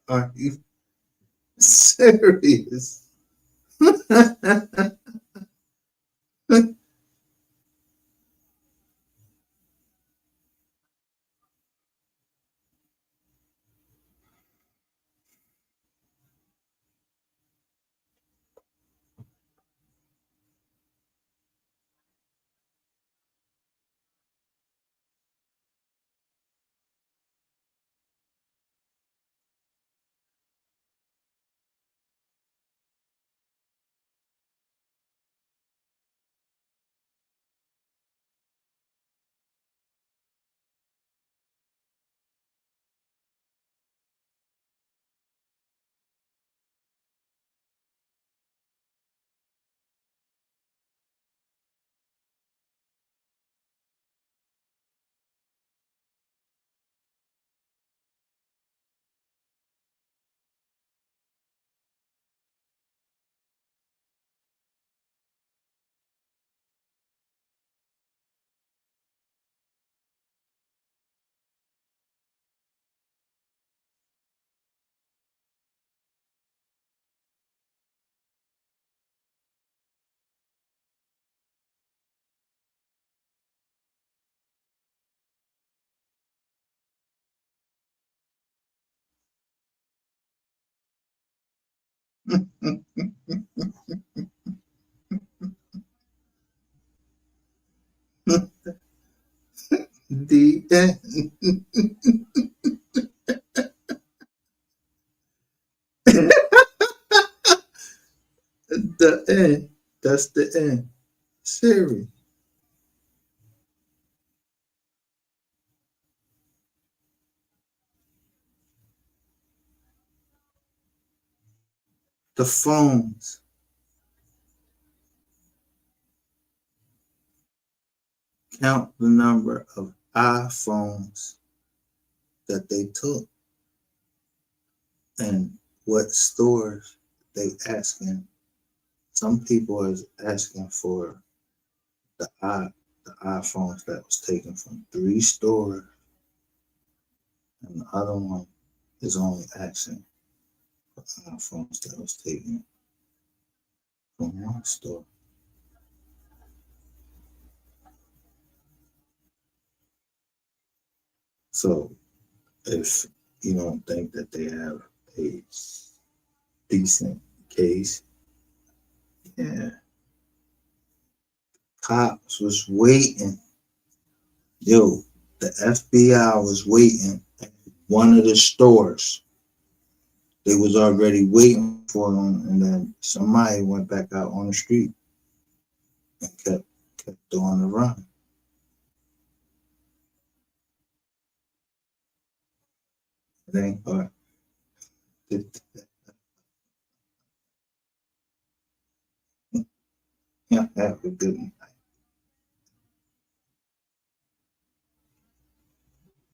Speaker 1: Are you serious? The end. The end. That's the end. Siri. The phones count the number of iPhones that they took and what stores they asking. Some people is asking for the the iPhones that was taken from 3 stores, and the other one is only asking for iPhones that was taken from 1 store. So if you don't think that they have a decent case, yeah, cops was waiting. Yo, the FBI was waiting at one of the stores. They was already waiting for them, and then somebody went back out on the street and kept doing the run. It ain't hard. Yeah, have a good night.